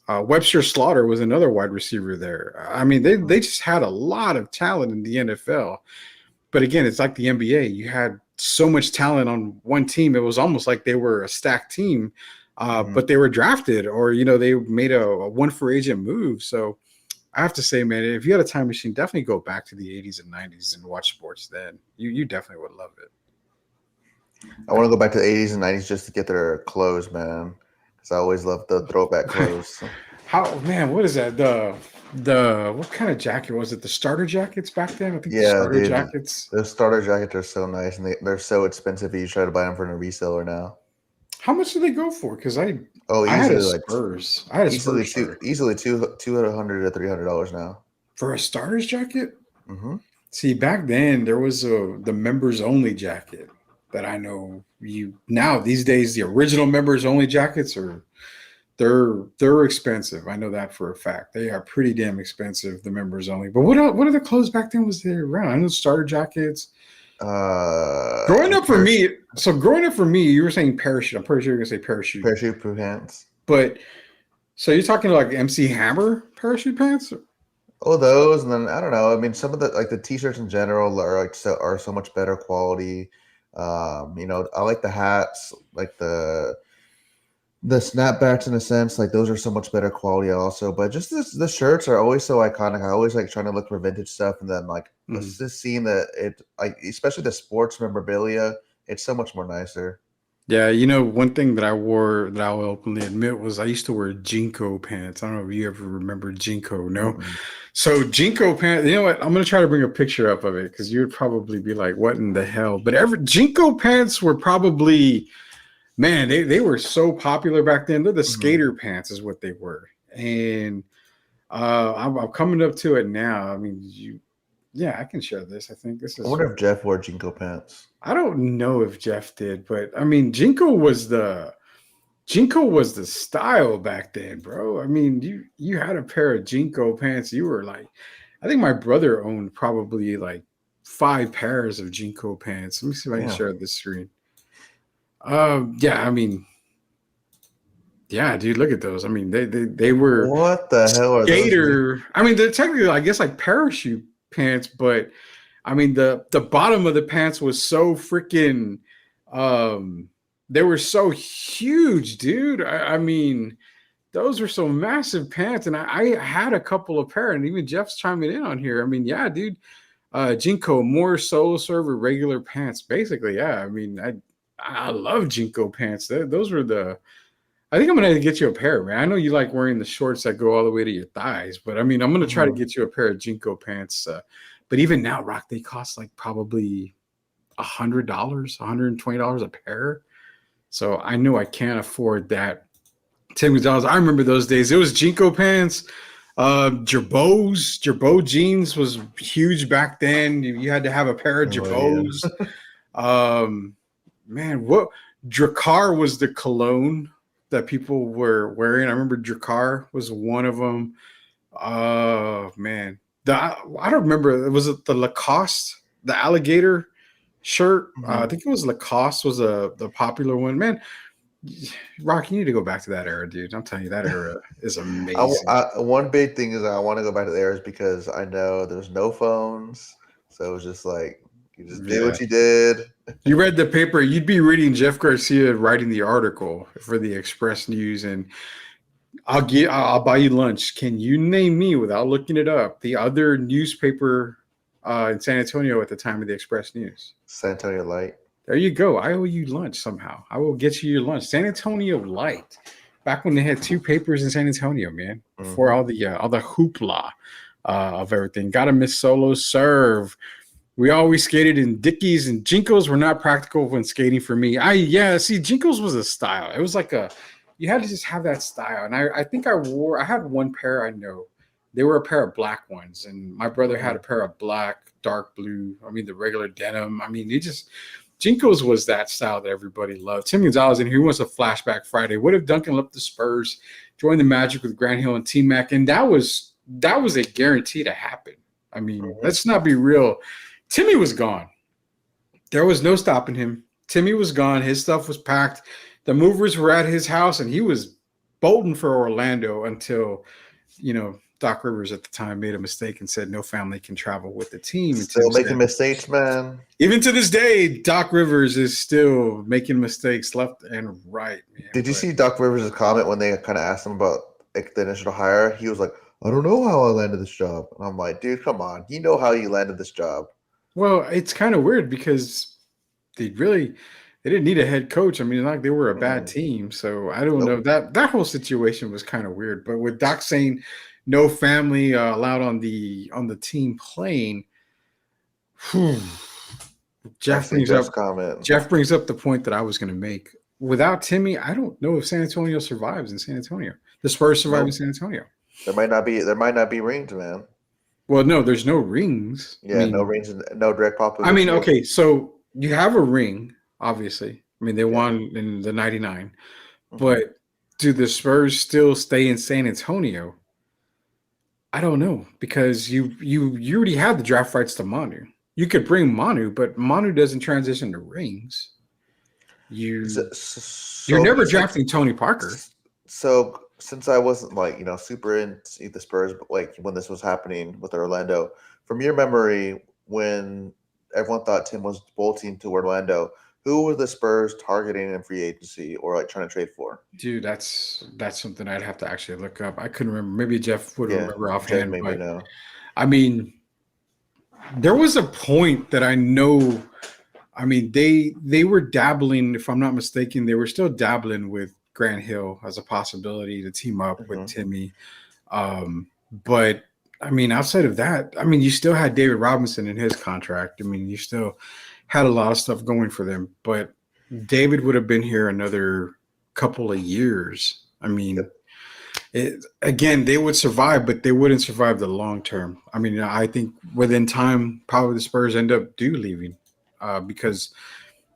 C: Webster Slaughter was another wide receiver there. I mean, they just had a lot of talent in the NFL. But again, it's like the NBA. You had so much talent on one team. It was almost like they were a stacked team, but they were drafted or, they made a one for agent move. So I have to say, man, if you had a time machine, definitely go back to the 80s and 90s and watch sports then. You definitely would love it.
F: I want to go back to the 80s and 90s just to get their clothes, man, because I always loved the throwback clothes.
C: What is that? What kind of jacket was it? The starter jackets back then? I think the
F: Yeah,
C: starter
F: dude.
C: jackets.
F: Those starter jackets are so nice, and they're so expensive if you try to buy them from a reseller now.
C: How much do they go for? Because I had a
F: Easily
C: Spurs. I had a
F: easily
C: Spurs starter.
F: easily $200 to $300 now.
C: For a starter's jacket?
F: Mm-hmm.
C: See, back then there was the members only jacket that I know. Now these days the original members only jackets they're expensive. I know that for a fact. They are pretty damn expensive, the members only. But what other clothes back then was there around? I know starter jackets. Growing up for me, you were saying parachute. I'm pretty sure you're gonna say parachute.
F: Parachute pants.
C: But so you're talking like MC Hammer parachute pants?
F: Oh, those, and then I don't know. I mean, some of the t-shirts in general are so much better quality. I like the hats, like the snapbacks in a sense, like those are so much better quality also. But just the shirts are always so iconic. I always like trying to look for vintage stuff, and then like just seeing that it, like especially the sports memorabilia, it's so much more nicer.
C: Yeah, one thing that I wore that I will openly admit was I used to wear Jinko pants. I don't know if you ever remember Jinko, no?
F: Mm-hmm.
C: So Jinko pants, you know what? I'm going to try to bring a picture up of it because you would probably be like, what in the hell? But Jinko pants were probably, man, they were so popular back then. They're the skater pants is what they were. And I'm coming up to it now. I mean, yeah, I can share this. I think this is.
F: I wonder if Jeff wore Jinko pants.
C: I don't know if Jeff did, but I mean, Jinko was the style back then, bro. I mean, you had a pair of Jinko pants. You were like, I think my brother owned probably like 5 pairs of Jinko pants. Let me see if I can share this screen. Yeah, I mean, yeah, dude, look at those. I mean, they were
F: what the hell are
C: skater.
F: those?
C: I mean, they're technically, I guess, like parachute pants, but I mean, the bottom of the pants was so freaking, they were so huge, dude. I mean, those were so massive pants, and I had a couple of pair, and even Jeff's chiming in on here. I mean, yeah, dude, Jinko, more solo server regular pants, basically. Yeah, I mean, I love Jinko pants. Those were I think I'm gonna get you a pair, man. I know you like wearing the shorts that go all the way to your thighs, but I mean, I'm gonna try to get you a pair of Jinko pants. But even now, Rock, they cost like probably $100, $120 a pair. So I know I can't afford that. $10. I remember those days. It was Jinko pants, Jerbo jeans was huge back then. You had to have a pair of Jerbos. Man, what Drakkar was the cologne that people were wearing. I remember Drakkar was one of them. Man. I don't remember. Was it the Lacoste, the alligator shirt? I think it was Lacoste was the popular one. Man, Rock, you need to go back to that era, dude. I'm telling you, that era is amazing.
F: One big thing is I want to go back to the eras because I know there's no phones, so it was just like you just did what you did.
C: You read the paper. You'd be reading Jeff Garcia writing the article for the Express News, and I'll buy you lunch. Can you name me, without looking it up, the other newspaper in San Antonio at the time of the Express News?
F: San Antonio Light.
C: There you go. I owe you lunch somehow. I will get you your lunch. San Antonio Light. Back when they had 2 papers in San Antonio, man. Before all the hoopla of everything. Gotta miss solo serve. We always skated in Dickies, and Jinkos were not practical when skating for me. See, Jinkos was a style. It was like you had to just have that style. And I think I had one pair I know. They were a pair of black ones. And my brother had a pair of black, dark blue. I mean, the regular denim. I mean, Jinkos was that style that everybody loved. Tim Gonzalez in here, he wants a flashback Friday. What if Duncan left the Spurs, joined the Magic with Grant Hill and T-Mac? And that was a guarantee to happen. I mean, let's not be real. Timmy was gone. There was no stopping him. Timmy was gone. His stuff was packed. The movers were at his house, and he was bolting for Orlando until, Doc Rivers at the time made a mistake and said no family can travel with the team.
F: Still making mistakes, man.
C: Even to this day, Doc Rivers is still making mistakes left and right, man.
F: Did you see Doc Rivers' comment when they kind of asked him about the initial hire? He was like, I don't know how I landed this job. And I'm like, dude, come on. You know how you landed this job.
C: Well, it's kind of weird because they didn't need a head coach. I mean, like they were a bad team. So I don't know. That whole situation was kind of weird. But with Doc saying no family allowed on the team plane, Jeff brings up the point that I was going to make. Without Timmy, I don't know if San Antonio survives in San Antonio. The Spurs survive in San Antonio.
F: There might not be rings, man.
C: Well, no, there's no rings.
F: Yeah, I mean, no rings, no direct Popovich.
C: I mean, okay, so you have a ring, obviously. I mean, they won in the 99. But do the Spurs still stay in San Antonio? I don't know, because you already have the draft rights to Manu. You could bring Manu, but Manu doesn't transition to rings. You're never drafting Tony Parker.
F: So since I wasn't super into the Spurs, but when this was happening with Orlando, from your memory, when everyone thought Tim was bolting to Orlando, who were the Spurs targeting in free agency or trying to trade for?
C: Dude, that's something I'd have to actually look up. I couldn't remember. Maybe Jeff would remember offhand. But, I mean, there was a point that I know. I mean, they were dabbling, if I'm not mistaken, they were still dabbling with Grant Hill as a possibility to team up with Timmy. But I mean, outside of that, I mean, you still had David Robinson in his contract. I mean, you still had a lot of stuff going for them, but David would have been here another couple of years. I mean, again, they would survive, but they wouldn't survive the long term. I mean, I think within time, probably the Spurs end up leaving because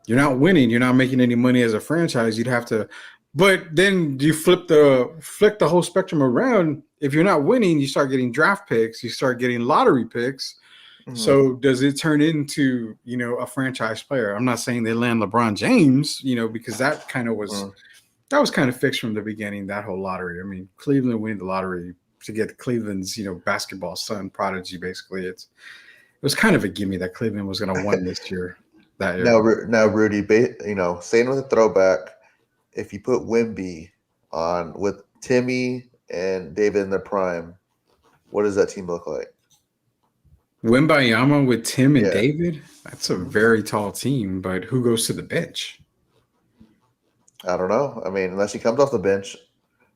C: you're not winning. You're not making any money as a franchise. You'd have to, but then you flick the whole spectrum around. If you're not winning, you start getting draft picks. You start getting lottery picks. So does it turn into, a franchise player? I'm not saying they land LeBron James, because that kind of was that was kind of fixed from the beginning, that whole lottery. I mean, Cleveland winning the lottery to get Cleveland's, basketball son prodigy, basically. It was kind of a gimme that Cleveland was going to win this year. That year.
F: Now, Rudy, staying with the throwback, if you put Wemby on with Timmy and David in their prime, what does that team look like?
C: Wembayama with Tim and David? That's a very tall team, but who goes to the bench?
F: I don't know. I mean, unless he comes off the bench,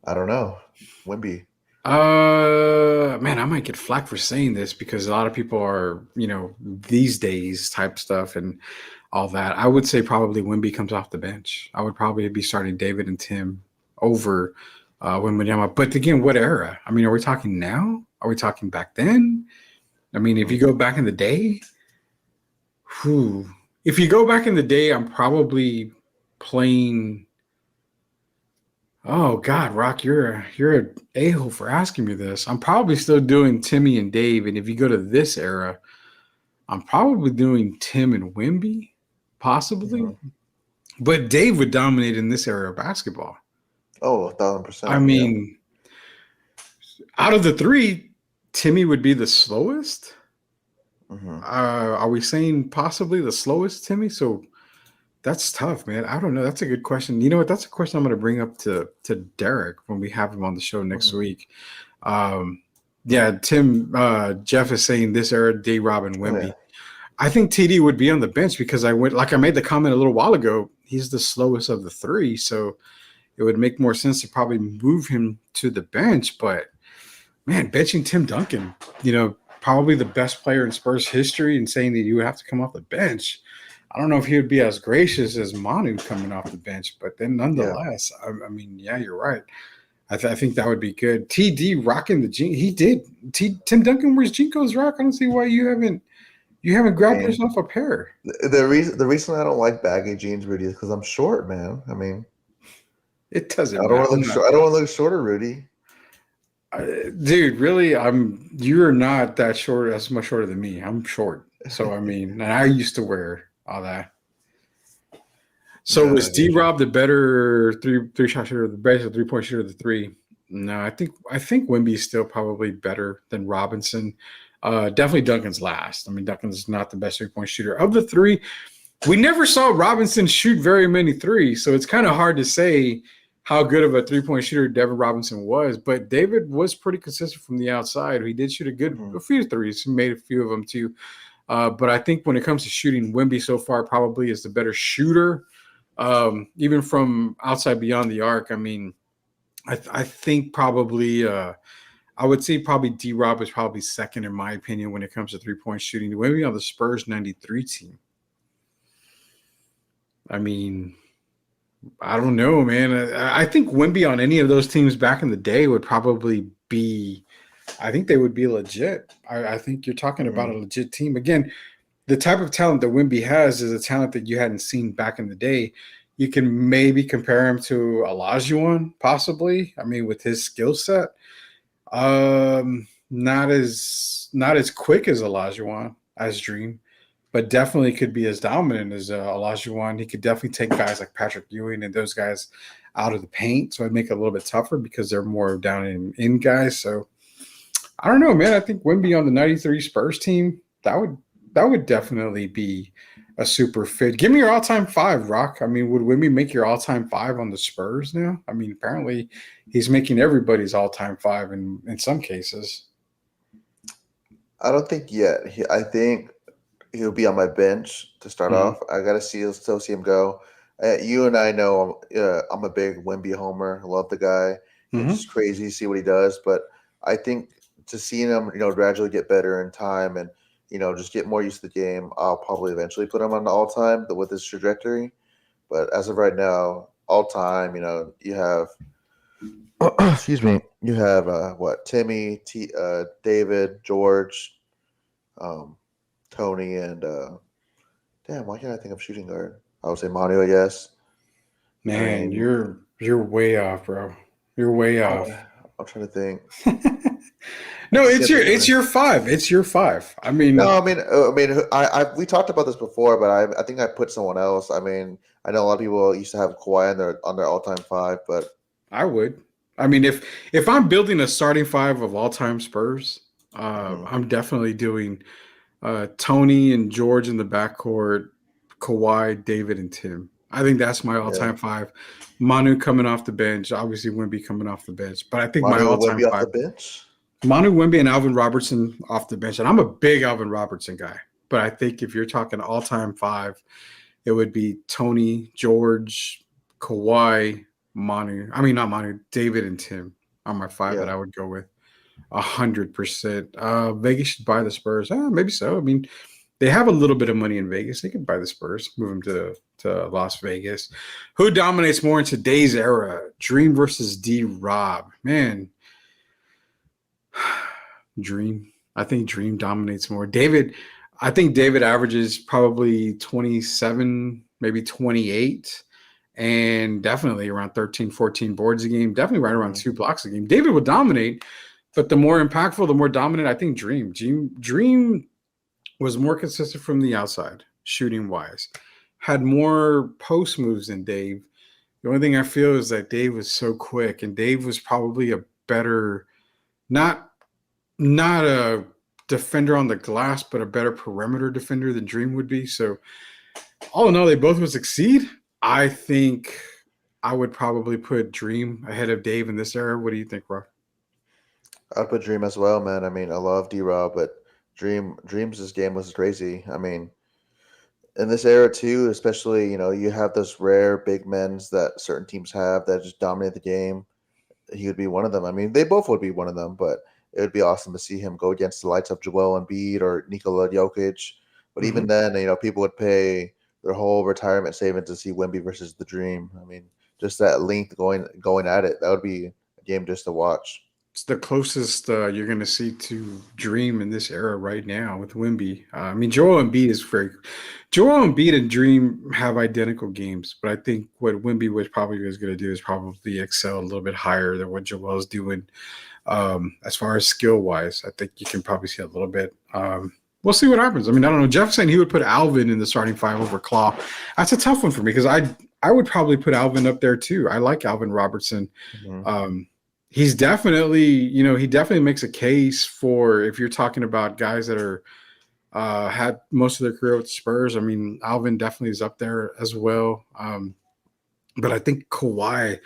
F: I don't know. Wemby.
C: Man, I might get flack for saying this because a lot of people are, these days type stuff and all that. I would say probably Wemby comes off the bench. I would probably be starting David and Tim over Wembanyama. But again, what era? I mean, are we talking now? Are we talking back then? I mean, if you go back in the day, I'm probably playing. Oh God, Rock, you're an a-hole for asking me this. I'm probably still doing Timmy and Dave, and if you go to this era, I'm probably doing Tim and Wemby, possibly. But Dave would dominate in this era of basketball.
F: Oh, 1,000%.
C: I mean, out of the three, Timmy would be the slowest. Are we saying possibly the slowest Timmy? So that's tough, man. I don't know. That's a good question. You know what? That's a question I'm going to bring up to Derek when we have him on the show next week. Tim, Jeff is saying this era, D-Rob and Wemby. I think TD would be on the bench because I made the comment a little while ago, he's the slowest of the three. So it would make more sense to probably move him to the bench. But man, benching Tim Duncan, probably the best player in Spurs history, and saying that you would have to come off the bench. I don't know if he would be as gracious as Manu coming off the bench, but then nonetheless, I mean, you're right. I think that would be good. TD rocking the jeans. He did. Tim Duncan wears Jinkos, Rock. I don't see why you haven't grabbed yourself a pair.
F: The reason I don't like baggy jeans, Rudy, is because I'm short, man. I mean,
C: it doesn't.
F: I don't want to look shorter, Rudy.
C: Dude, really, you're not that short. That's much shorter than me. I'm short, so I mean, and I used to wear all that. So was D-Rob the better three shot shooter, the better 3-point shooter of the three? No, I think Wemby is still probably better than Robinson. Definitely Duncan's last. I mean, Duncan's not the best 3-point shooter of the three. We never saw Robinson shoot very many threes, so it's kind of hard to say how good of a 3-point shooter Devin Robinson was. But David was pretty consistent from the outside. He did shoot a few threes. He made a few of them too. But I think when it comes to shooting, Wemby so far probably is the better shooter even from outside beyond the arc. I mean, I think probably I would say probably D-Rob is probably second in my opinion when it comes to 3-point shooting. Maybe on the Spurs 93 team. I mean, I don't know, man. I think Wemby on any of those teams back in the day would probably be – I think they would be legit. I think you're talking about a legit team. Again, the type of talent that Wemby has is a talent that you hadn't seen back in the day. You can maybe compare him to Olajuwon, possibly. I mean, with his skill set. Not as quick as Olajuwon, as Dream, but definitely could be as dominant as Olajuwon. He could definitely take guys like Patrick Ewing and those guys out of the paint, so it'd make it a little bit tougher because they're more down in guys. So I don't know, man. I think Wemby on the 93 Spurs team, that would definitely be a super fit. Give me your all-time 5, Rock. I mean, would Wemby make your all-time 5 on the Spurs now? I mean, apparently he's making everybody's all-time 5 in some cases.
F: I don't think yet. I think he'll be on my bench to start off. I got to still see him go. You and I know I'm a big Wemby homer. I love the guy. It's just crazy to see what he does. But I think to see him, gradually get better in time and, just get more used to the game, I'll probably eventually put him on the all-time with his trajectory. But as of right now, all-time, you have excuse me, you have Timmy, David, George, Tony, and why can't I think of shooting guard? I would say Manu, yes.
C: Man, you're way off, bro. You're way off.
F: I'm trying to think.
C: No, it's your 5. It's your 5. I mean,
F: no, we talked about this before, but I think I put someone else. I mean, I know a lot of people used to have Kawhi on their all-time 5, but
C: I would. I mean, if I'm building a starting 5 of all-time Spurs, I'm definitely doing Tony and George in the backcourt, Kawhi, David, and Tim. I think that's my all-time 5. Manu coming off the bench, obviously Wemby coming off the bench, but I think my all-time 5.
F: Off the bench?
C: Manu, Wemby, and Alvin Robertson off the bench, and I'm a big Alvin Robertson guy. But I think if you're talking all-time 5, it would be Tony, George, Kawhi, Manu. I mean, not Manu, David, and Tim are my 5 that I would go with 100%. Vegas should buy the Spurs. Maybe so. I mean, they have a little bit of money in Vegas. They could buy the Spurs, move them to Las Vegas. Who dominates more in today's era? Dream versus D-Rob. Man, Dream. I think Dream dominates more. I think David averages probably 27, maybe 28, and definitely around 13, 14 boards a game. Definitely right around 2 blocks a game. David would dominate, but the more impactful, the more dominant, I think Dream. Dream was more consistent from the outside, shooting-wise. Had more post moves than Dave. The only thing I feel is that Dave was so quick, and Dave was probably a better – not a defender on the glass, but a better perimeter defender than Dream would be. So all in all, they both would succeed. I think I would probably put Dream ahead of Dave in this era. What do you think, Rob?
F: I'd put Dream as well, man. I mean, I love D-Rob, but Dream's game was crazy. I mean, in this era too, especially, you have those rare big men that certain teams have that just dominate the game. He would be one of them. I mean, they both would be one of them, but it would be awesome to see him go against the likes of Joel Embiid or Nikola Jokic. But even then, people would pay their whole retirement savings to see Wemby versus the Dream. I mean, just that length going at it, that would be a game just to watch.
C: It's the closest you're going to see to Dream in this era right now with Wemby. I mean, Joel Embiid and Dream have identical games, but I think what Wemby was probably going to do is probably excel a little bit higher than what Joel's doing. As far as skill-wise, I think you can probably see a little bit. We'll see what happens. I mean, I don't know. Jeff saying he would put Alvin in the starting 5 over Claw. That's a tough one for me because I would probably put Alvin up there too. I like Alvin Robertson. He's definitely, he definitely makes a case for if you're talking about guys that are had most of their career with the Spurs. I mean, Alvin definitely is up there as well. But I think Kawhi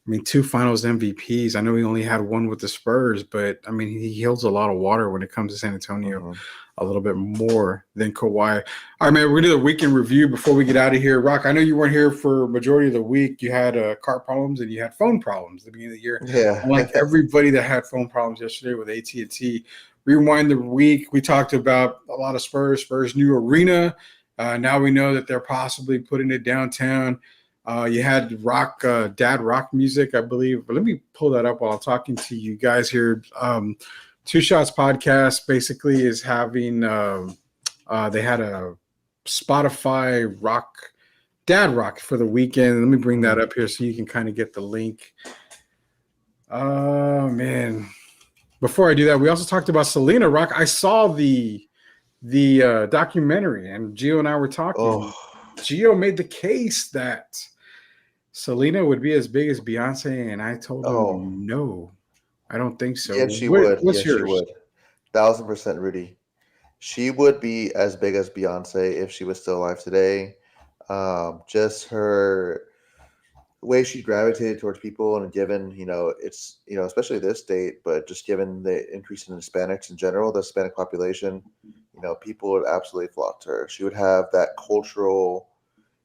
C: mean, 2 Finals MVPs. I know he only had one with the Spurs, but I mean, he holds a lot of water when it comes to San Antonio, a little bit more than Kawhi. All right, man, we're going to do the weekend review before we get out of here. Rock, I know you weren't here for majority of the week. You had car problems and you had phone problems at the beginning of the year.
F: Yeah.
C: Unlike everybody that had phone problems yesterday with AT&T. Rewind the week. We talked about a lot of Spurs new arena. Now we know that they're possibly putting it downtown. You had dad rock music, I believe. But let me pull that up while I'm talking to you guys here. Two Shots Podcast basically is having they had a Spotify dad rock for the weekend. Let me bring that up here so you can kind of get the link. Oh man. Before I do that, we also talked about Selena. Rock. I saw the documentary, and Gio and I were talking. Gio made the case that Selena would be as big as Beyonce, and I told him no, I don't think so.
F: Yes, she would.
C: What's yours?
F: She would. 1,000%, Rudy. She would be as big as Beyonce if she was still alive today. Just her way she gravitated towards people, and given, it's, especially this state, but just given the increase in Hispanics in general, the Hispanic population, people would absolutely flock to her. She would have that cultural,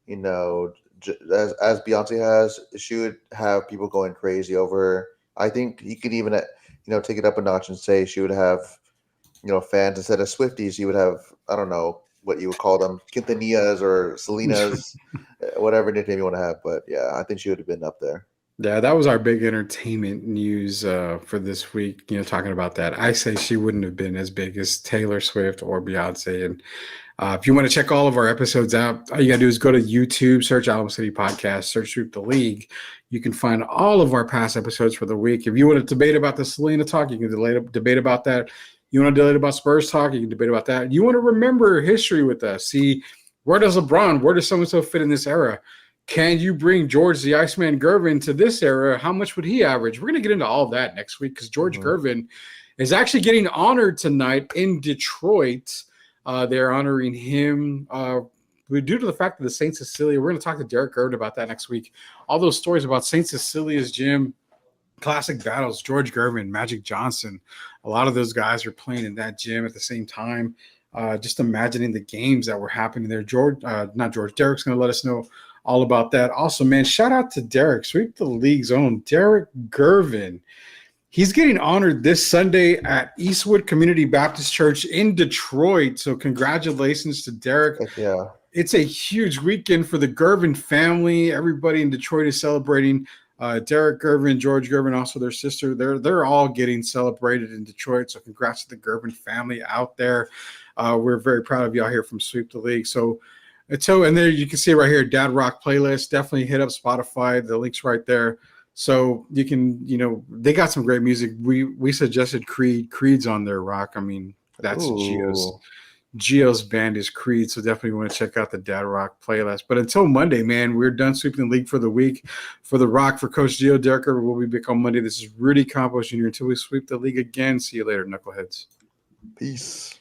F: as Beyonce has, she would have people going crazy over her. I think you could even, take it up a notch and say she would have, fans instead of Swifties. You would have, I don't know what you would call them, Quintanillas or Selenas, whatever nickname you want to have. But yeah, I think she would have been up there.
C: Yeah, that was our big entertainment news for this week, talking about that. I say she wouldn't have been as big as Taylor Swift or Beyonce. And if you want to check all of our episodes out, all you got to do is go to YouTube, search Alamo City Podcast, search Sweep the League. You can find all of our past episodes for the week. If you want to debate about the Selena talk, you can debate about that. You want to debate about Spurs talk, you can debate about that. You want to remember history with us. See, where does so-and-so fit in this era? Can you bring George the Iceman Gervin to this era? How much would he average? We're going to get into all of that next week because George Gervin is actually getting honored tonight in Detroit. They're honoring him due to the fact that the St. Cecilia. We're going to talk to Derek Gervin about that next week. All those stories about St. Cecilia's gym, classic battles, George Gervin, Magic Johnson. A lot of those guys are playing in that gym at the same time. Just imagining the games that were happening there. Derek's going to let us know all about that. Also, man, shout out to Derek, Sweep the League's own Derek Gervin. He's getting honored this Sunday at Eastwood Community Baptist Church in Detroit. So congratulations to Derek.
F: Yeah.
C: It's a huge weekend for the Gervin family. Everybody in Detroit is celebrating. Derek Gervin, George Gervin, also their sister. They're all getting celebrated in Detroit. So congrats to the Gervin family out there. We're very proud of y'all here from Sweep the League. And there you can see right here, Dad Rock playlist. Definitely hit up Spotify. The link's right there. So you can, they got some great music. We suggested Creed. Creed's on there, Rock. I mean, that's Gio's band is Creed. So definitely want to check out the Dad Rock playlist. But until Monday, man, we're done sweeping the league for the week. For the Rock, for Coach Gio, Derek, we'll be back on Monday. This is Rudy Campos Jr. Until we sweep the league again. See you later, knuckleheads.
F: Peace.